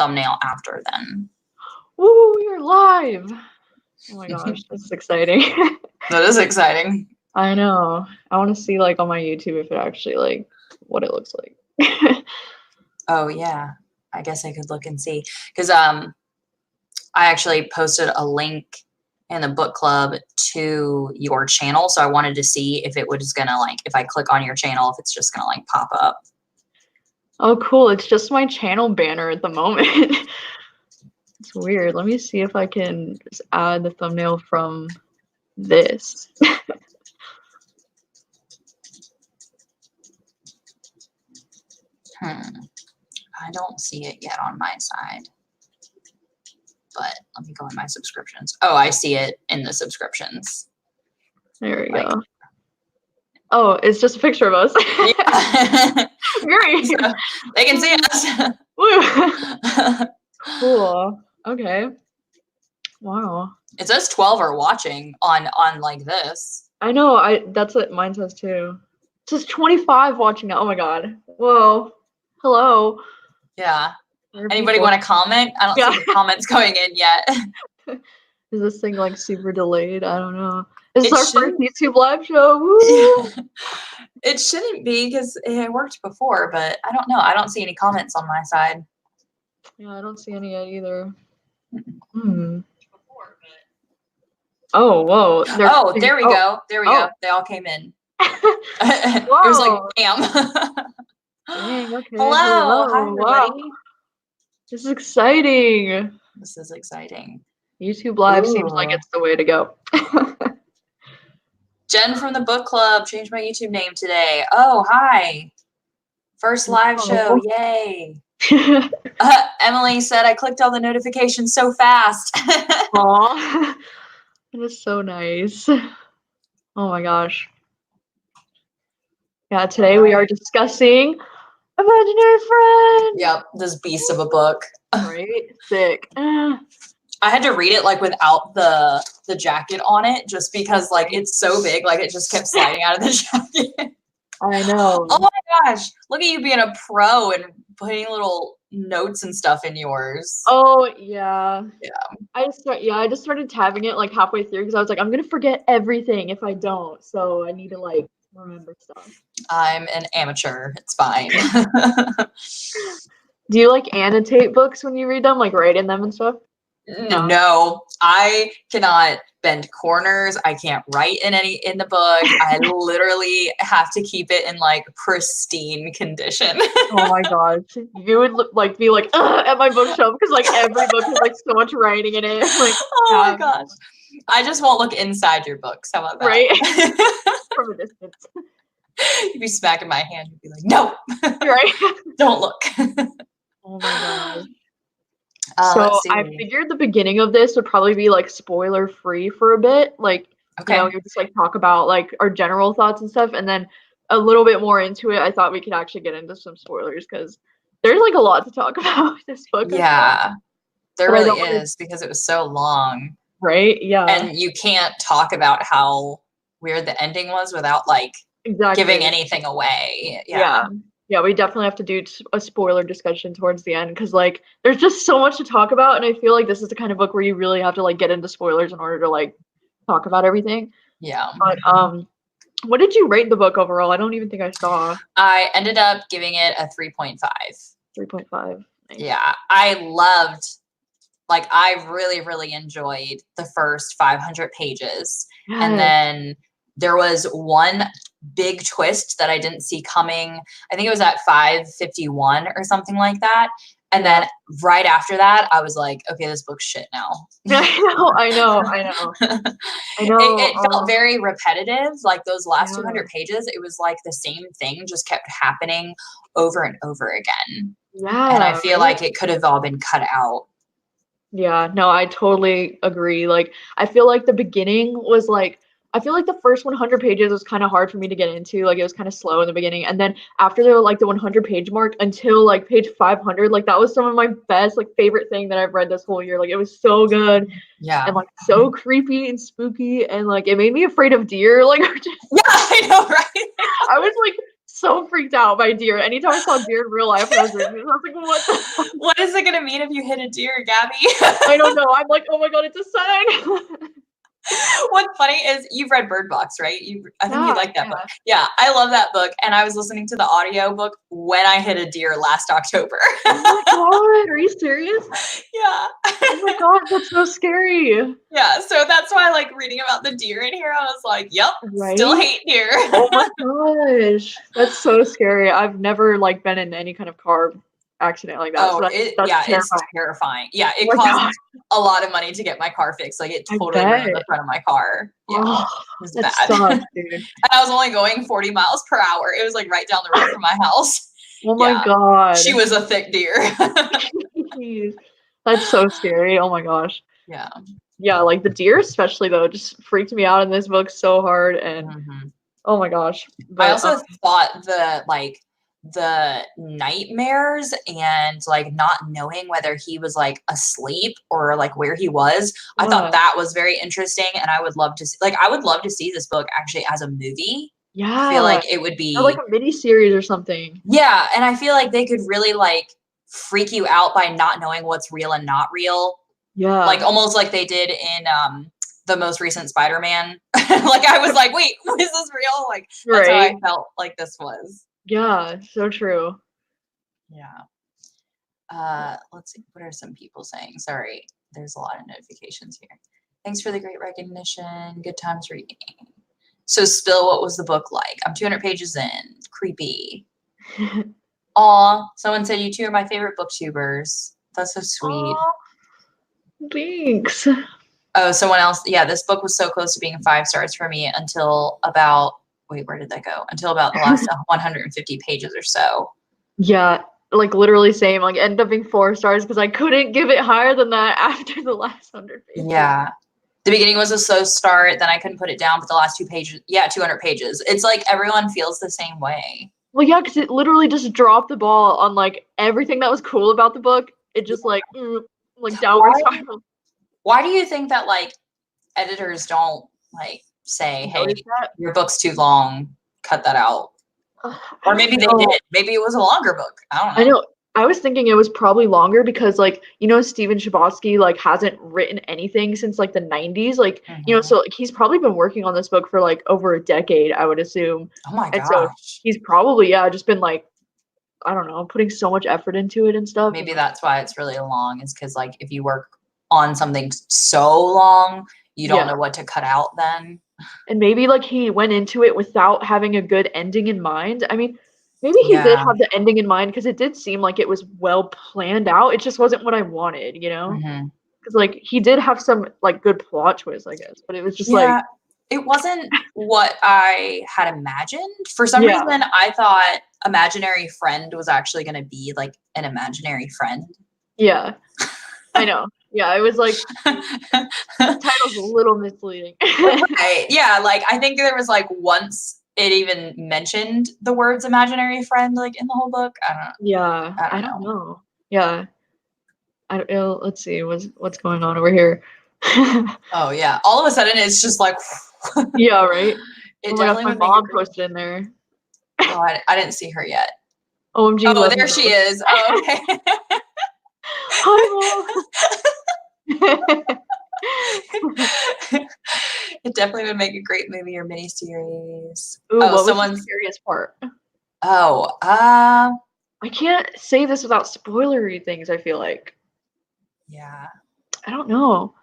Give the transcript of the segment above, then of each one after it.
thumbnail after then. Woo, you're live. Oh my gosh, this is exciting. That is exciting. I know. I want to see like on my YouTube if it actually like what it looks like. Oh yeah. I guess I could look and see. Because I actually posted a link in the book club to your channel. So I wanted to see if it was gonna like, if I click on your channel, if it's just gonna like pop up. Oh cool. It's just my channel banner at the moment. It's weird. Let me see if I can just add the thumbnail from this. I don't see it yet on my side. But let me go in my subscriptions. Oh, I see it in the subscriptions. There we go. Oh, it's just a picture of us. Yeah. Great. So they can see us. Woo. Cool. Okay. Wow. It says 12 are watching on like this. I know. That's what mine says too. It says 25 watching now. Oh my god. Whoa. Hello. Yeah. Anybody want to comment? I don't see the comments going in yet. Is this thing like super delayed? I don't know. This is our first YouTube live show. Woo! Yeah. It shouldn't be because it worked before, but I don't know. I don't see any comments on my side. Yeah, I don't see any yet either. Oh, whoa. Oh, there we go. There we go. They all came in. It was like, bam. Dang, okay. Hello. Hi, everybody. Wow. This is exciting. This is exciting. YouTube Live seems like it's the way to go. Jen from the book club changed my YouTube name today. Oh, hi. First live show. Yay. Emily said I clicked all the notifications so fast. Aw. That is so nice. Oh my gosh. Yeah, today we are discussing Imaginary Friend. Yep, this beast of a book. Right? Sick. I had to read it like without the jacket on it just because like it's so big, like it just kept sliding out of the jacket. I know. Oh my gosh. Look at you being a pro and putting little notes and stuff in yours. Oh yeah. Yeah. I just started tabbing it like halfway through because I was like, I'm gonna forget everything if I don't. So I need to like remember stuff. I'm an amateur. It's fine. Do you like annotate books when you read them, like write in them and stuff? No, I cannot bend corners. I can't write in the book. I literally have to keep it in like pristine condition. Oh my gosh. You would like be like at my bookshelf because like every book has like so much writing in it. Like, oh my gosh. I just won't look inside your books. How about that? Right. From a distance. You'd be smacking my hand. You'd be like, no. Right. Don't look. Oh my god. So I figured the beginning of this would probably be like spoiler free for a bit. Like, you know, you just like talk about like our general thoughts and stuff. And then a little bit more into it, I thought we could actually get into some spoilers because there's like a lot to talk about with this book. Yeah, there really is because it was so long. Right? Yeah. And you can't talk about how weird the ending was without like giving anything away. Yeah, we definitely have to do a spoiler discussion towards the end because like there's just so much to talk about, and I feel like this is the kind of book where you really have to like get into spoilers in order to like talk about everything. Yeah. But what did you rate the book overall? I don't even think I saw. I ended up giving it a 3.5. 3.5. Nice. Yeah, I loved, like I really, really enjoyed the first 500 pages. Yes. And then there was one big twist that I didn't see coming. I think it was at 551 or something like that. And then right after that, I was like, okay, this book's shit now. I know. It felt very repetitive. Like those last 200 pages, it was like the same thing just kept happening over and over again. Yeah. And I feel like it could have all been cut out. Yeah, no, I totally agree. Like, I feel like the beginning was like, I feel like the first 100 pages was kind of hard for me to get into. Like, it was kind of slow in the beginning. And then after they were like the 100 page mark until like page 500, like that was some of my best, like favorite thing that I've read this whole year. Like, it was so good. Yeah. And like so creepy and spooky. And like, it made me afraid of deer. Like, yeah, I know, right? I was like so freaked out by deer. Anytime I saw deer in real life when I was reading this, I was like, what the fuck? What is it gonna mean if you hit a deer, Gabby? I don't know. I'm like, oh my god, it's a sign. What's funny is you've read Bird Box, right? I think you Yeah, like that book. yeah. Yeah, I love that book. And I was listening to the audio book when I hit a deer last October. Oh my god, are you serious? Yeah. Oh my god, that's so scary. Yeah, so that's why like reading about the deer in here, I was like, yep, still Right? hate deer. Oh my gosh. That's so scary. I've never like been in any kind of car accident like that. So Oh, that's it's terrifying. terrifying. Yeah, Oh it my cost god. a lot of money to get my car fixed. Like it I totally ruined the bet. front of my car. Yeah, Oh, it was that bad. sucks, And dude. I was only going 40 miles per hour. It was like right down the road from my house. Oh my Yeah, she god. was a thick deer. Jeez. That's so scary. Oh my gosh. Yeah. Yeah, like the deer especially though just freaked me out in this book so hard and Mhm. oh my gosh. I But also thought the nightmares and like not knowing whether he was like asleep or like where he was, I thought yeah. that was very interesting, and I would love to see, like I would love to see this book actually as a movie. I feel Yeah. like it would Or like be, a mini series or something. yeah, and I feel like they could really like freak you out by not knowing what's real and not real, like Yeah. almost like they did in the most recent Spider-Man. Like I was like, wait, is this real? Like that's how I Right. felt like this was. Yeah, so true. Yeah. Let's see. What are some people saying? Sorry, there's a lot of notifications here. Thanks for the great recognition. Good times reading. So, Spill, what was the book like? I'm 200 pages in. Creepy. Aw, someone said you two are my favorite booktubers. That's so sweet. Oh, thanks. Oh, someone else. Yeah, this book was so close to being 5 stars for me until about, wait, where did that go? Until about the last 150 pages or so. Yeah, like literally same. Like ended up being 4 stars because I couldn't give it higher than that after the last 100 pages. Yeah. The beginning was a slow start, then I couldn't put it down, but the last 2 pages, yeah, 200 pages. It's like everyone feels the same way. Well, yeah, because it literally just dropped the ball on like everything that was cool about the book. It just like downward Why spiral. why do you think that like editors don't like say, "Hey, Notice that? your book's too long, cut that out." I Or don't maybe they know. did. Maybe it was a longer book. I don't I know. know. I was thinking it was probably longer because like Stephen Chbosky like hasn't written anything since like the 90s like Mhm. so like he's probably been working on this book for like over a decade I would assume Oh my and so gosh. he's probably just been like I don't know putting so much effort into it and stuff and Maybe like that's why it's really long, is because like if you work on something so long, you don't yeah know what to cut out then. and maybe like he went into it without having a good ending in mind. I mean maybe he did Yeah. have the ending in mind because it did seem like it was well planned out. It just wasn't what I wanted, Mhm. because like he did have some like good plot twists, I guess, but it was just like Yeah, it wasn't what I had imagined. For some yeah, reason, I thought imaginary friend was actually gonna be like an imaginary friend. yeah, I know. Yeah, it was like the title's a little misleading. Right. Yeah, like I think there was like once it even mentioned the words imaginary friend like in the whole book. Yeah, I I don't don't know. know. Yeah, I don't know. Let's see what's going on over here. Oh yeah. All of a sudden it's just like Yeah, right. Oh it my gosh, definitely my would make a mom great. posted in there. Oh, I didn't see her yet. OMG, Oh, love you there she both. is. Oh, okay. Hi, mom. It definitely would make a great movie or miniseries. Ooh, Oh, what was the someone's. scariest part? Oh, I can't say this without spoilery things. I feel like yeah. I don't know.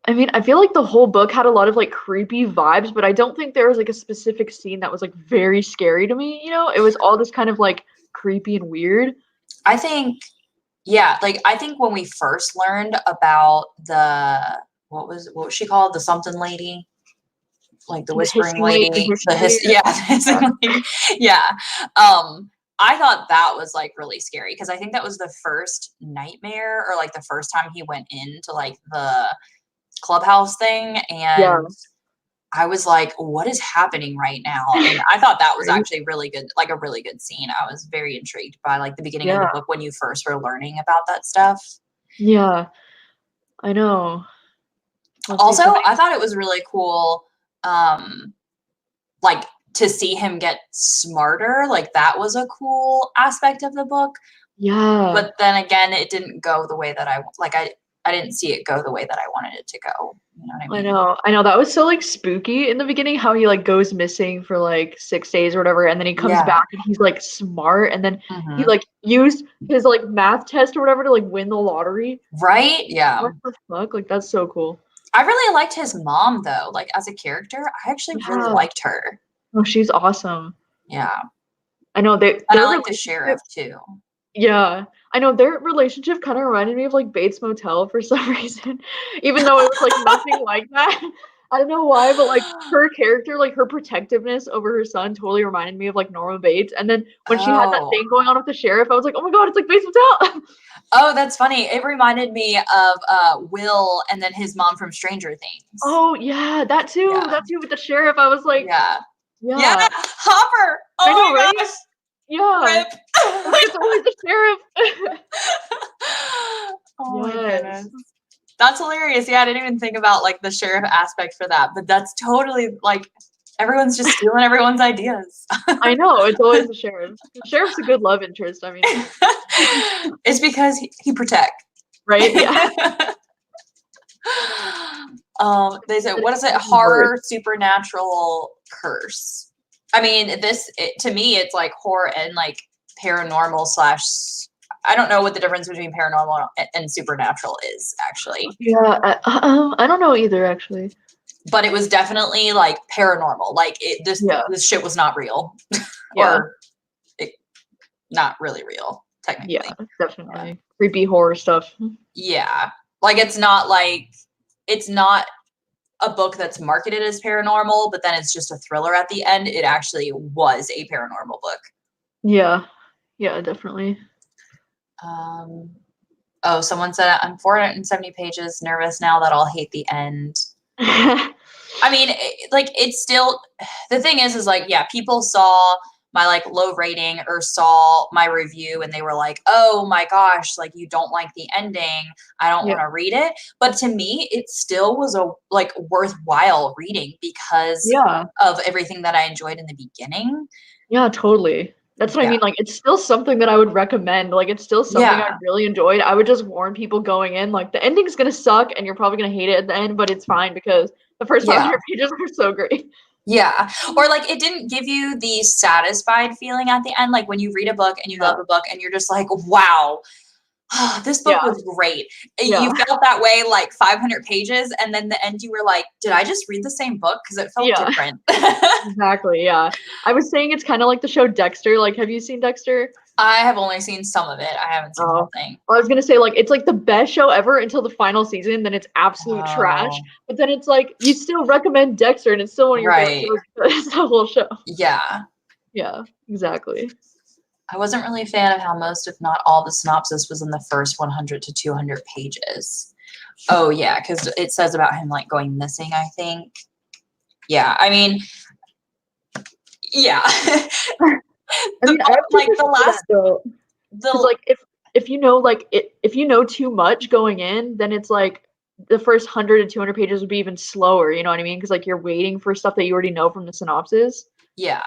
I mean, I feel like the whole book had a lot of like creepy vibes, but I don't think there was like a specific scene that was like very scary to me, It was all just kind of like creepy and weird. I think, yeah, like I think when we first learned about what was she called? The something lady, like the The whispering hissing lady, the lady, hissing lady. yeah, the hissing lady, yeah. I thought that was like really scary because I think that was the first nightmare or like the first time he went into like the clubhouse thing, Yeah, and I was like, what is happening right now? And I thought that was right? actually really good, like a really good scene. I was very intrigued by like the beginning of the Yeah, book when you first were learning about that stuff. yeah, I know. Let's see Also, something. I thought it was really cool, um, like to see him get smarter, like that was a cool aspect of the book. Yeah. But then again, it didn't go the way that I didn't see it go the way that I wanted it to go. You know what I mean? I know that was so like spooky in the beginning, how he like goes missing for like 6 days or whatever, and then he comes back and he's like smart, and then he like used his like math test or whatever to like win the lottery. Right? Yeah. What the fuck? Like that's so cool. I really liked his mom though. Like as a character, I actually really liked her. Oh, she's awesome. Yeah. I know And I like the sheriff too. Yeah. I know their relationship kind of reminded me of like Bates Motel for some reason, even though it was like nothing like that. I don't know why, but like her character, like her protectiveness over her son totally reminded me of like Norma Bates. And then when she had that thing going on with the sheriff, I was like, oh my God, it's like Bates Motel. Oh, that's funny. It reminded me of Will and then his mom from Stranger Things. Oh yeah, that too. Yeah. That too with the sheriff. I was like, yeah, Hopper. Oh I know, my right? gosh. Yeah. Rip. It's always the sheriff. Oh my goodness. That's hilarious. Yeah, I didn't even think about like the sheriff aspect for that, but that's totally like everyone's just stealing everyone's ideas. I know, it's always the sheriff. The sheriff's a good love interest. I mean, it's because he protects. Right? Yeah. They said, what is it? Horror, supernatural, curse. I mean, to me, it's like horror and like paranormal slash. I don't know what the difference between paranormal and supernatural is, actually. Yeah, I don't know either, actually. But it was definitely like paranormal. Like this shit was not real, or not really real, technically. Yeah, definitely creepy horror stuff. Yeah, like it's not a book that's marketed as paranormal, but then it's just a thriller at the end. It actually was a paranormal book. Yeah, definitely. Oh, someone said I'm 470 pages nervous now that I'll hate the end. I mean, it's still, the thing is like, yeah, people saw my like low rating or saw my review and they were like, oh my gosh, like you don't like the ending. I don't want to read it. But to me, it still was a like worthwhile reading because of everything that I enjoyed in the beginning. Yeah, totally. That's what I mean. Like, it's still something that I would recommend. Like, it's still something I really enjoyed. I would just warn people going in, like, the ending's gonna suck and you're probably gonna hate it at the end, but it's fine because the first 500 pages are so great. Yeah. Or like it didn't give you the satisfied feeling at the end. Like when you read a book and you love a book and you're just like, wow, this book was great. You felt that way like 500 pages. And then the end you were like, did I just read the same book? Because it felt different. Exactly. Yeah. I was saying it's kind of like the show Dexter. Like, have you seen Dexter? I have only seen some of it. I haven't seen the whole thing. Well, I was gonna say like it's like the best show ever until the final season. Then it's absolute trash. But then it's like you still recommend Dexter, and it's still one of your favorite shows. It's the whole show. Yeah. Yeah. Exactly. I wasn't really a fan of how most, if not all, the synopsis was in the first 100 to 200 pages. Oh yeah, because it says about him like going missing. I think. Yeah. I mean. Yeah. Like if you know if you know too much going in, then it's like the first 100 to 200 pages would be even slower. You know what I mean? Because like you're waiting for stuff that you already know from the synopsis. Yeah,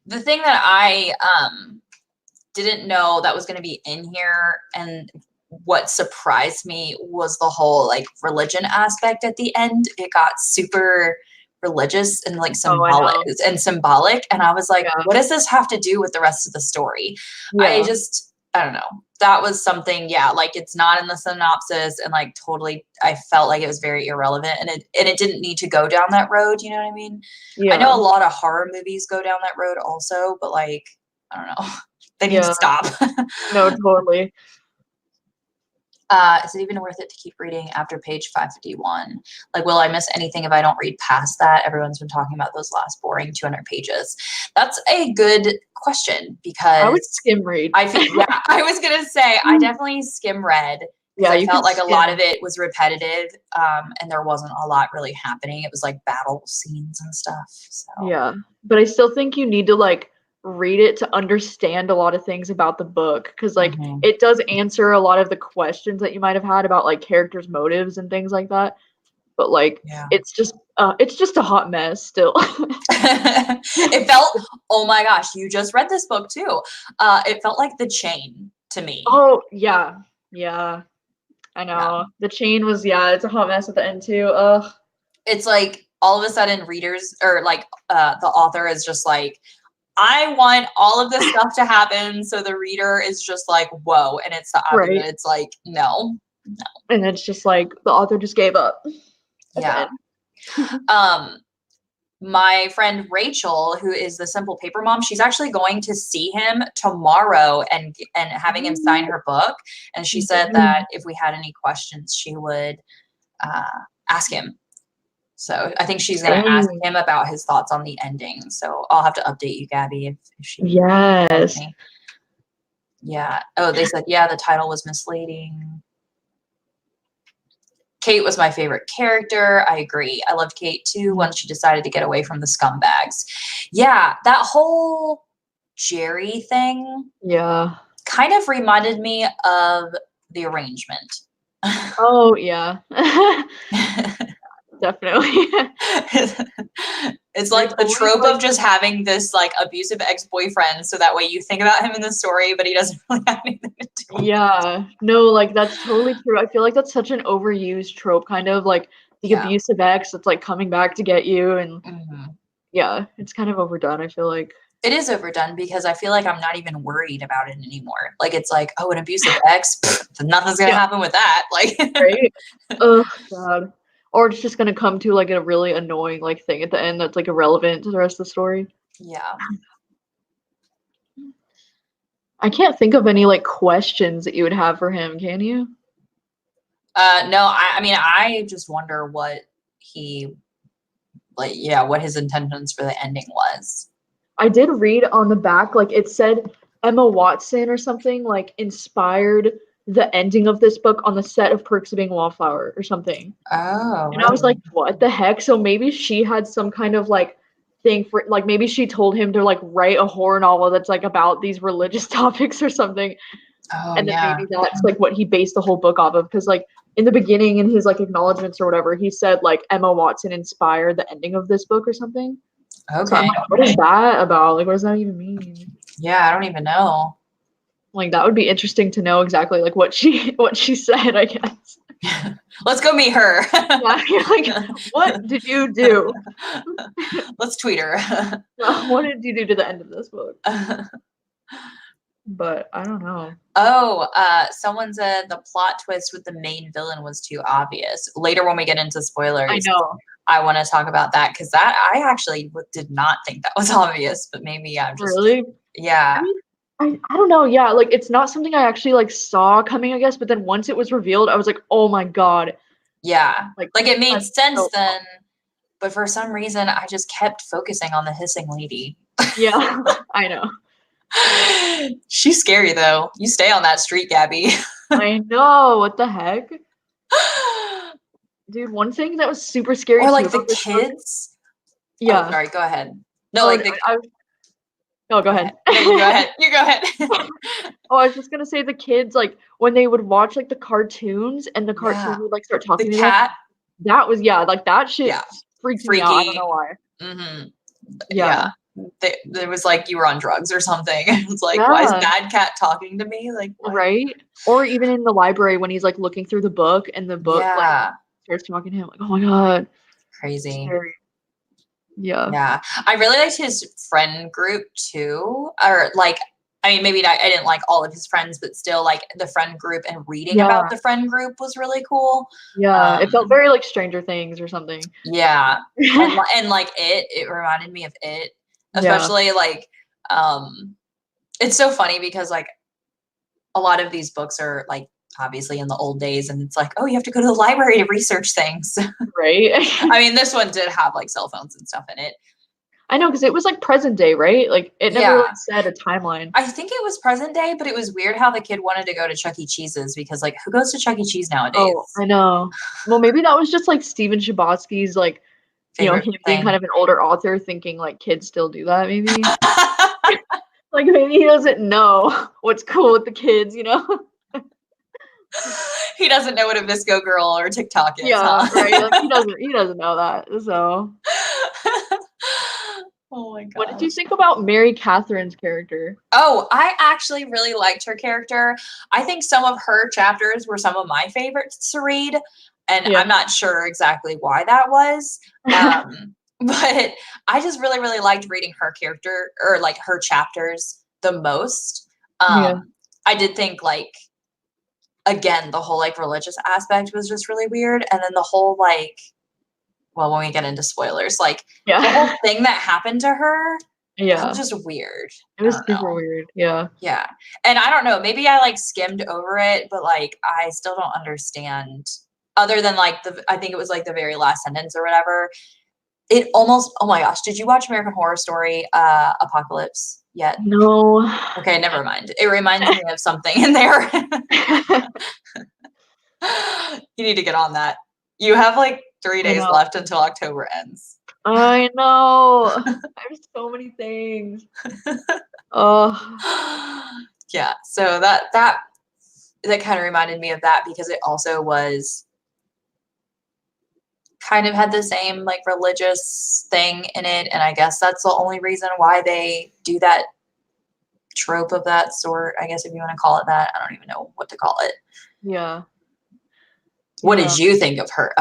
the thing that I didn't know that was going to be in here, and what surprised me was the whole like religion aspect at the end. It got super religious and like symbolic and I was like, what does this have to do with the rest of the story? I don't know, that was something like it's not in the synopsis, and like totally I felt like it was very irrelevant, and it didn't need to go down that road, you know what I mean? I know a lot of horror movies go down that road also, but like I don't know, they need to stop. No, totally. Is it even worth it to keep reading after page 551? Like, will I miss anything if I don't read past that? Everyone's been talking about those last boring 200 pages. That's a good question, because I would skim read. I was gonna say I definitely skim read. Yeah, I felt like a lot of it was repetitive, and there wasn't a lot really happening. It was like battle scenes and stuff. So. Yeah, but I still think you need to like read it to understand a lot of things about the book, because like it does answer a lot of the questions that you might have had about like characters' motives and things like that, but like it's just It's just a hot mess still. It felt, oh my gosh, you just read this book too. It felt like The Chain to me. Oh, yeah. Yeah. I know. Yeah. The chain was, yeah, it's a hot mess at the end too. Ugh. It's like all of a sudden readers or like the author is just like, I want all of this stuff to happen. So the reader is just like, whoa. And it's the opposite. Right. It's like, no. And it's just like the author just gave up at the Yeah. end. My friend Rachel, who is the Simple Paper Mom, she's actually going to see him tomorrow and having him sign her book. And she said that if we had any questions, she would ask him. So I think she's going to ask him about his thoughts on the ending. So I'll have to update you, Gabby, if she Yes. me. Yeah. Oh, they said, yeah, the title was misleading. Kate was my favorite character. I agree. I loved Kate too once she decided to get away from the scumbags. Yeah, that whole Jerry thing. Yeah. Kind of reminded me of The Arrangement. Oh, yeah. Definitely. It's like the trope of just having this like abusive ex-boyfriend so that way you think about him in the story but he doesn't really have anything to do. Yeah. No, like that's totally true. I feel like that's such an overused trope, kind of like the abusive ex that's like coming back to get you, and yeah, it's kind of overdone, I feel like. It is overdone because I feel like I'm not even worried about it anymore. Like it's like, oh, an abusive ex, nothing's gonna happen with that. Like right? Oh god. Or it's just gonna come to like a really annoying like thing at the end that's like irrelevant to the rest of the story. Yeah. I can't think of any like questions that you would have for him, can you? No, I mean I just wonder what he what his intentions for the ending was. I did read on the back, like it said Emma Watson or something like inspired the ending of this book on the set of Perks of Being a Wallflower or something. Oh, and I was like, what the heck? So maybe she had some kind of like thing for like maybe she told him to like write a horror novel that's like about these religious topics or something. Oh, and then maybe that's like what he based the whole book off of, because like in the beginning in his like acknowledgments or whatever, he said like Emma Watson inspired the ending of this book or something. Okay. So I'm like, what is that about? Like, what does that even mean? Yeah, I don't even know. Like, that would be interesting to know exactly like what she said, I guess. Let's go meet her. Yeah, you're like, what did you do? Let's tweet her. What did you do to the end of this book? But I don't know. Oh, someone said the plot twist with the main villain was too obvious. Later, when we get into spoilers, I know. I want to talk about that because that I actually did not think that was obvious, but maybe I'm just really. Yeah. I don't know. Yeah, like it's not something I actually like saw coming, I guess. But then once it was revealed, I was like, oh my god. Yeah, like it made sense so then, but for some reason I just kept focusing on the hissing lady. Yeah, I know. She's scary though. You stay on that street, Gabby. I know. What the heck? Dude, one thing that was super scary or too like about the this book. kids. Yeah. Oh, sorry, go ahead. No, like no, go ahead. No, you go ahead. You go ahead. Oh, I was just gonna say the kids, like when they would watch like the cartoons and the cartoons would like start talking to them. That was like that shit freaked me out. I don't know why. Mm-hmm. Yeah. It was like you were on drugs or something. It's like, why is Bad Cat talking to me? Like, what? Right? Or even in the library when he's like looking through the book and the book like starts talking to him. Like, oh my god, crazy. Scary. Yeah. Yeah. I really liked his friend group too. Or like, I mean, maybe I didn't like all of his friends, but still like the friend group and reading about the friend group was really cool. Yeah. It felt very like Stranger Things or something. Yeah. and like it reminded me of it. Especially like, it's so funny because like a lot of these books are like obviously in the old days and it's like, oh, you have to go to the library to research things. Right. I mean, this one did have like cell phones and stuff in it. I know, because it was like present day, right? Like it never really said a timeline. I think it was present day, but it was weird how the kid wanted to go to Chuck E. Cheese's because like who goes to Chuck E. Cheese nowadays? Oh, I know. Well, maybe that was just like Stephen Chbosky's like, you know, him being kind of an older author thinking like kids still do that maybe. Like maybe he doesn't know what's cool with the kids, you know? He doesn't know what a Visco girl or TikTok is, Yeah, huh? right. Like he doesn't know that. So, Oh my what did you gosh. think about Mary Catherine's character? Oh, I actually really liked her character. I think some of her chapters were some of my favorites to read, and Yeah. I'm not sure exactly why that was. But I just really, really liked reading her character or like her chapters the most. Yeah. I did think like again, the whole like religious aspect was just really weird. And then the whole like, well, when we get into spoilers, like the whole Yeah. thing that happened to her, that was Yeah. just weird. It I was don't super know. weird. Yeah. Yeah. And I don't know, maybe I like skimmed over it, but like I still don't understand other than like I think it was like the very last sentence or whatever. It almost oh my gosh, did you watch American Horror Story Apocalypse yet? No. Okay, never mind. It reminds me of something in there. You need to get on that. You have like 3 I days know. left until October ends. I know. I have so many things. Oh, Yeah, so that kind of reminded me of that because it also was kind of had the same like religious thing in it, and I guess that's the only reason why they do that trope of that sort, I guess if you want to call it that. I don't even know what to call it. yeah. What Yeah. did you think of her?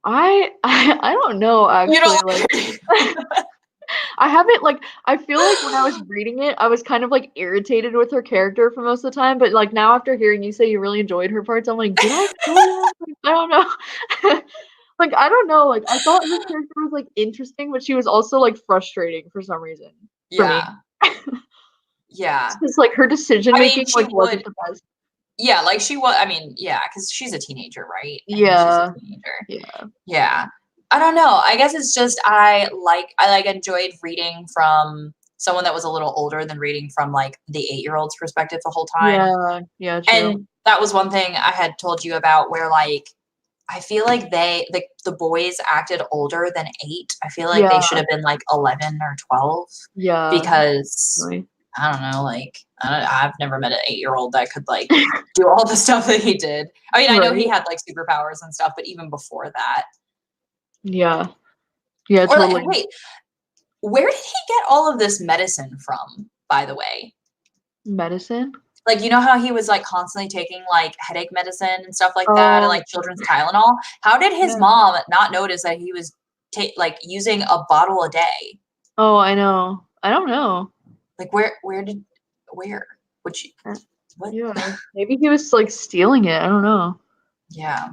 I don't know You actually. don't Like like I haven't like I feel like when I was reading it, I was kind of like irritated with her character for most of the time, but like now after hearing you say you really enjoyed her parts, I'm like, did I enjoy them? Like, I don't know. Like I don't know, like I thought her character was like interesting, but she was also like frustrating for some reason for me. yeah. Yeah. Because like her decision I mean, making she like would wasn't the best. yeah, like she was I mean, yeah, because she's a teenager, right? I think she's a Yeah. teenager. Yeah. Yeah. I don't know. I guess it's just I like enjoyed reading from someone that was a little older than reading from like the 8-year-old's perspective the whole time. Yeah. Yeah, true. And that was one thing I had told you about where like I feel like the boys acted older than 8. I feel like they Yeah. should have been like 11 or 12 Yeah. because Really. I don't know, like I've never met an 8-year-old that could like do all the stuff that he did. I mean, I know he Right. had like superpowers and stuff, but even before that, Yeah. Yeah, or like, totally. wait, where did he get all of this medicine from? By the way, Medicine? like you know how he was like constantly taking like headache medicine and stuff like that, and Oh, like children's Tylenol. How did his yeah. mom not notice that he was like using a bottle a day? Oh, I know. I don't know. Like where? Which Uh, what? Yeah. Maybe he was like stealing it. I don't know. Yeah,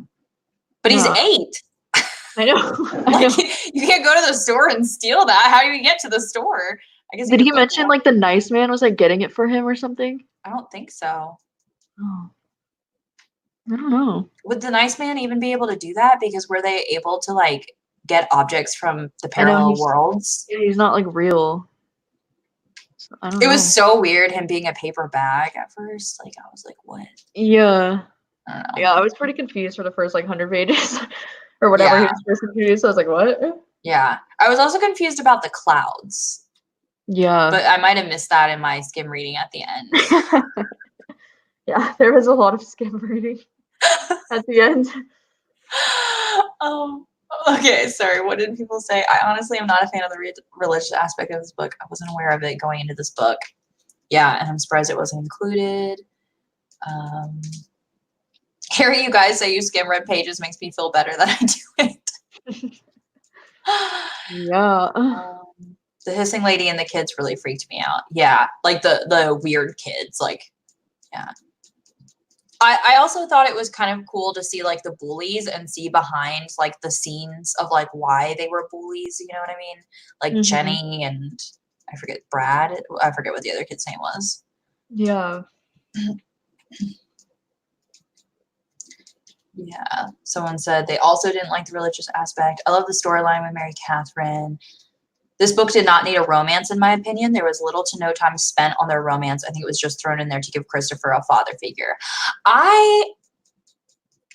but he's Yeah. 8. I know. I Like know. you can't go to the store and steal that. How do you get to the store? I guess you Did could he like mention walk. like the nice man was like getting it for him or something? I don't think so. Oh, I don't know. Would the nice man even be able to do that? Because were they able to like get objects from the I know parallel worlds? he's not like real. So I don't It was know. so weird him being a paper bag at first. Like I was like, what? Yeah. I don't know. Yeah, I was pretty confused for the first like 100 pages or whatever he Yeah, was first introduced. I was like, what? yeah. I was also confused about the clouds, Yeah. but I might have missed that in my skim reading at the end. Yeah, there was a lot of skim reading at the end. Oh, okay. Sorry. What did people say? I honestly am not a fan of the religious aspect of this book. I wasn't aware of it going into this book. Yeah, and I'm surprised it wasn't included. Um, hearing you guys say you skim read pages makes me feel better that I do it. Yeah. The hissing lady and the kids really freaked me out. Yeah, like the weird kids. Like, yeah. I also thought it was kind of cool to see like the bullies and see behind like the scenes of like why they were bullies, you know what I mean? Like Hmm. Jenny and I forget Brad. I forget what the other kid's name was. Yeah. Yeah. Someone said they also didn't like the religious aspect. I love the storyline with Mary Catherine. This book did not need a romance, in my opinion. There was little to no time spent on their romance. I think it was just thrown in there to give Christopher a father figure. I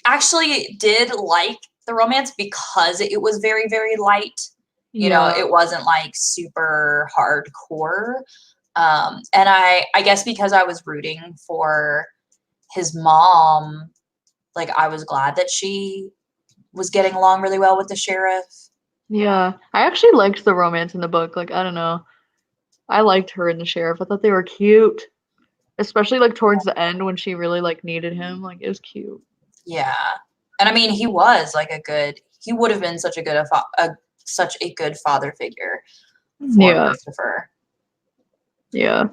actually did like the romance because it was very, very light. You know, Yeah. it wasn't like super hardcore. And I guess because I was rooting for his mom, like I was glad that she was getting along really well with the sheriff. Yeah. I actually liked the romance in the book. Like, I don't know. I liked her and the sheriff. I thought they were cute. Especially like towards the end when she really like needed him. Like it was cute. Yeah. And I mean, he was like he would have been such a good such a good father figure for Yeah. Christopher. Yeah.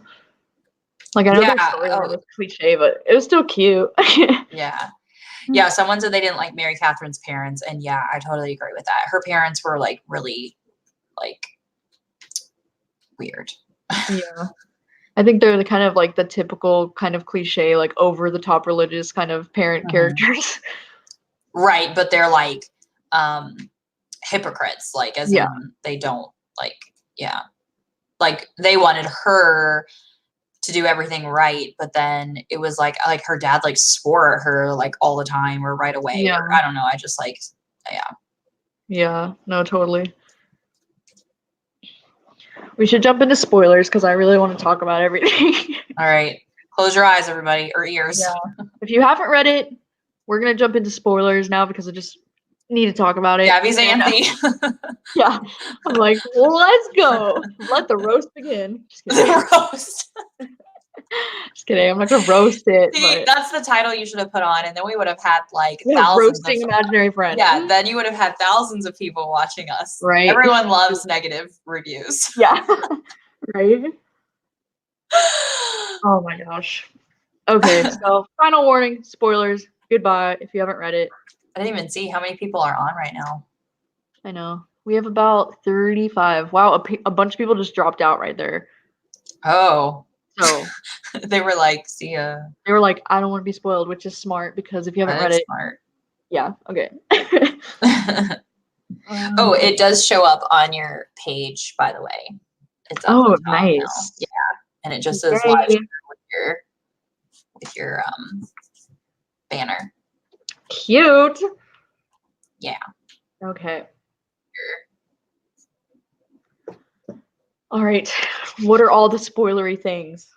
Like I know Yeah. their storyline Oh, was cliche, but it was still cute. yeah. Yeah. Someone said they didn't like Mary Catherine's parents. And yeah, I totally agree with that. Her parents were like really like weird. Yeah. I think they're the kind of like the typical kind of cliche, like over the top religious kind of parent Mhm. characters. Right. But they're like hypocrites, like as Yeah. in they don't like, yeah. Like they wanted her to do everything right, but then it was like her dad like swore at her like all the time or right away, or Yeah. I don't know. I just like, yeah. Yeah. No, totally. We should jump into spoilers because I really want to talk about everything. All right. Close your eyes, everybody, or ears. Yeah. If you haven't read it, we're gonna jump into spoilers now because I just need to talk about it. Gabby Xanthi. Yeah. I'm like, well, let's go. Let the roast begin. Just kidding. The roast. Just kidding. I'm not gonna roast it, See, but that's the title you should have put on, and then we would have had like yeah, thousands of, roasting imaginary friend. yeah, then you would have had thousands of people watching us. Right. Everyone loves negative reviews. Yeah. Right. Oh my gosh. Okay, so final warning, spoilers. Goodbye if you haven't read it. I didn't even see how many people are on right now. I know. We have about 35. Wow, a bunch of people just dropped out right there. Oh. So they were like, see ya. they were like, I don't want to be spoiled, which is smart because if you haven't read it, smart. yeah, okay. Oh, it does show up on your page, by the way. It's up Oh, the top now. nice. Yeah. And it just says live with your banner. Cute. Yeah. Okay. All right. What are all the spoilery things?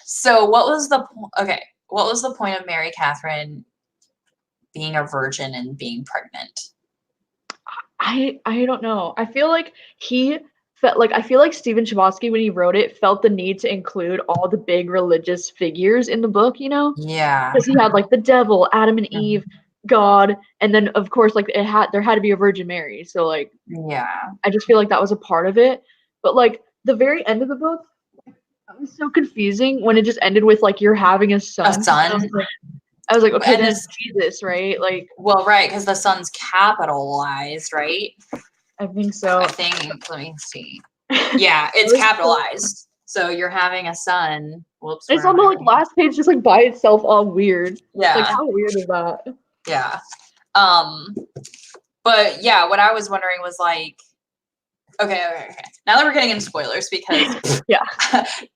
So what was the point of Mary Catherine being a virgin and being pregnant? I don't know. I feel like I feel like Stephen Chbosky when he wrote it felt the need to include all the big religious figures in the book, you know? Yeah. Because he had like the devil, Adam and Eve, Mhm. God, and then of course like there had to be a Virgin Mary. So like Yeah. I just feel like that was a part of it. But like the very end of the book, that was so confusing when it just ended with like you're having a son. A son. I was like, okay, And this is Jesus, right? Like, well, right, because the son's capitalized, right? I think so. I think, let me see. Yeah, it's capitalized. So you're having a son. Whoops. It's on the like last page, just like by itself, all weird. Yeah. Like, how weird is that? Yeah. But yeah, what I was wondering was like, okay. Now that we're getting into spoilers, because yeah,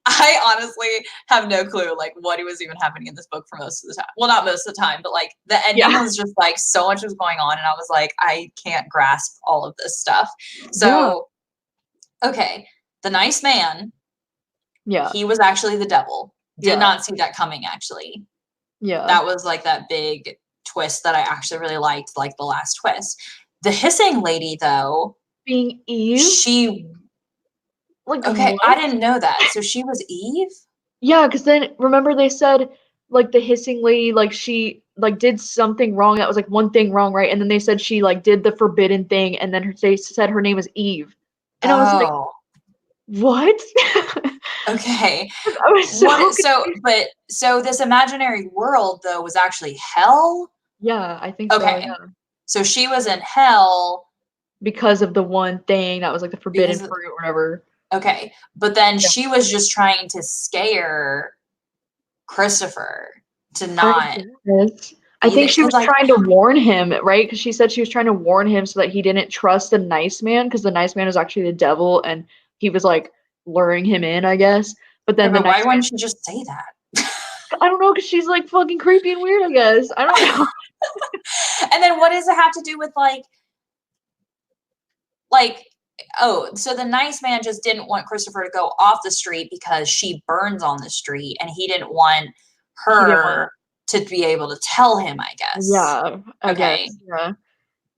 I honestly have no clue like what was even happening in this book for most of the time. Well, not most of the time, but like the ending was just like so much was going on, and I was like, I can't grasp all of this stuff. So, okay, the nice man. Yeah, he was actually the devil. Did not see that coming. Actually, that was like that big twist that I actually really liked, like the last twist. The hissing lady, though, being Eve. She like okay, what? I didn't know that. So she was Eve? Yeah, because then remember they said like the hissing lady, like she like did something wrong. That was like one thing wrong, right? And then they said she like did the forbidden thing, and then they said her name was Eve, and I was like, what? Okay. I was so this imaginary world though was actually hell? Yeah, I think so. Yeah. So she was in hell because of the one thing that was like the forbidden fruit or whatever. Okay. But then she was just trying to scare Christopher to not. I think she was trying to warn him, right? Because she said she was trying to warn him so that he didn't trust the nice man, because the nice man was actually the devil, and he was like luring him in, I guess. But then why wouldn't she just say that? I don't know, because she's like fucking creepy and weird, I guess. I don't know. And then what does it have to do with like, oh, so the nice man just didn't want Christopher to go off the street because she burns on the street, and he didn't want he didn't want her to be able to tell him, I that. guess. Yeah, I guess. Okay. Yeah.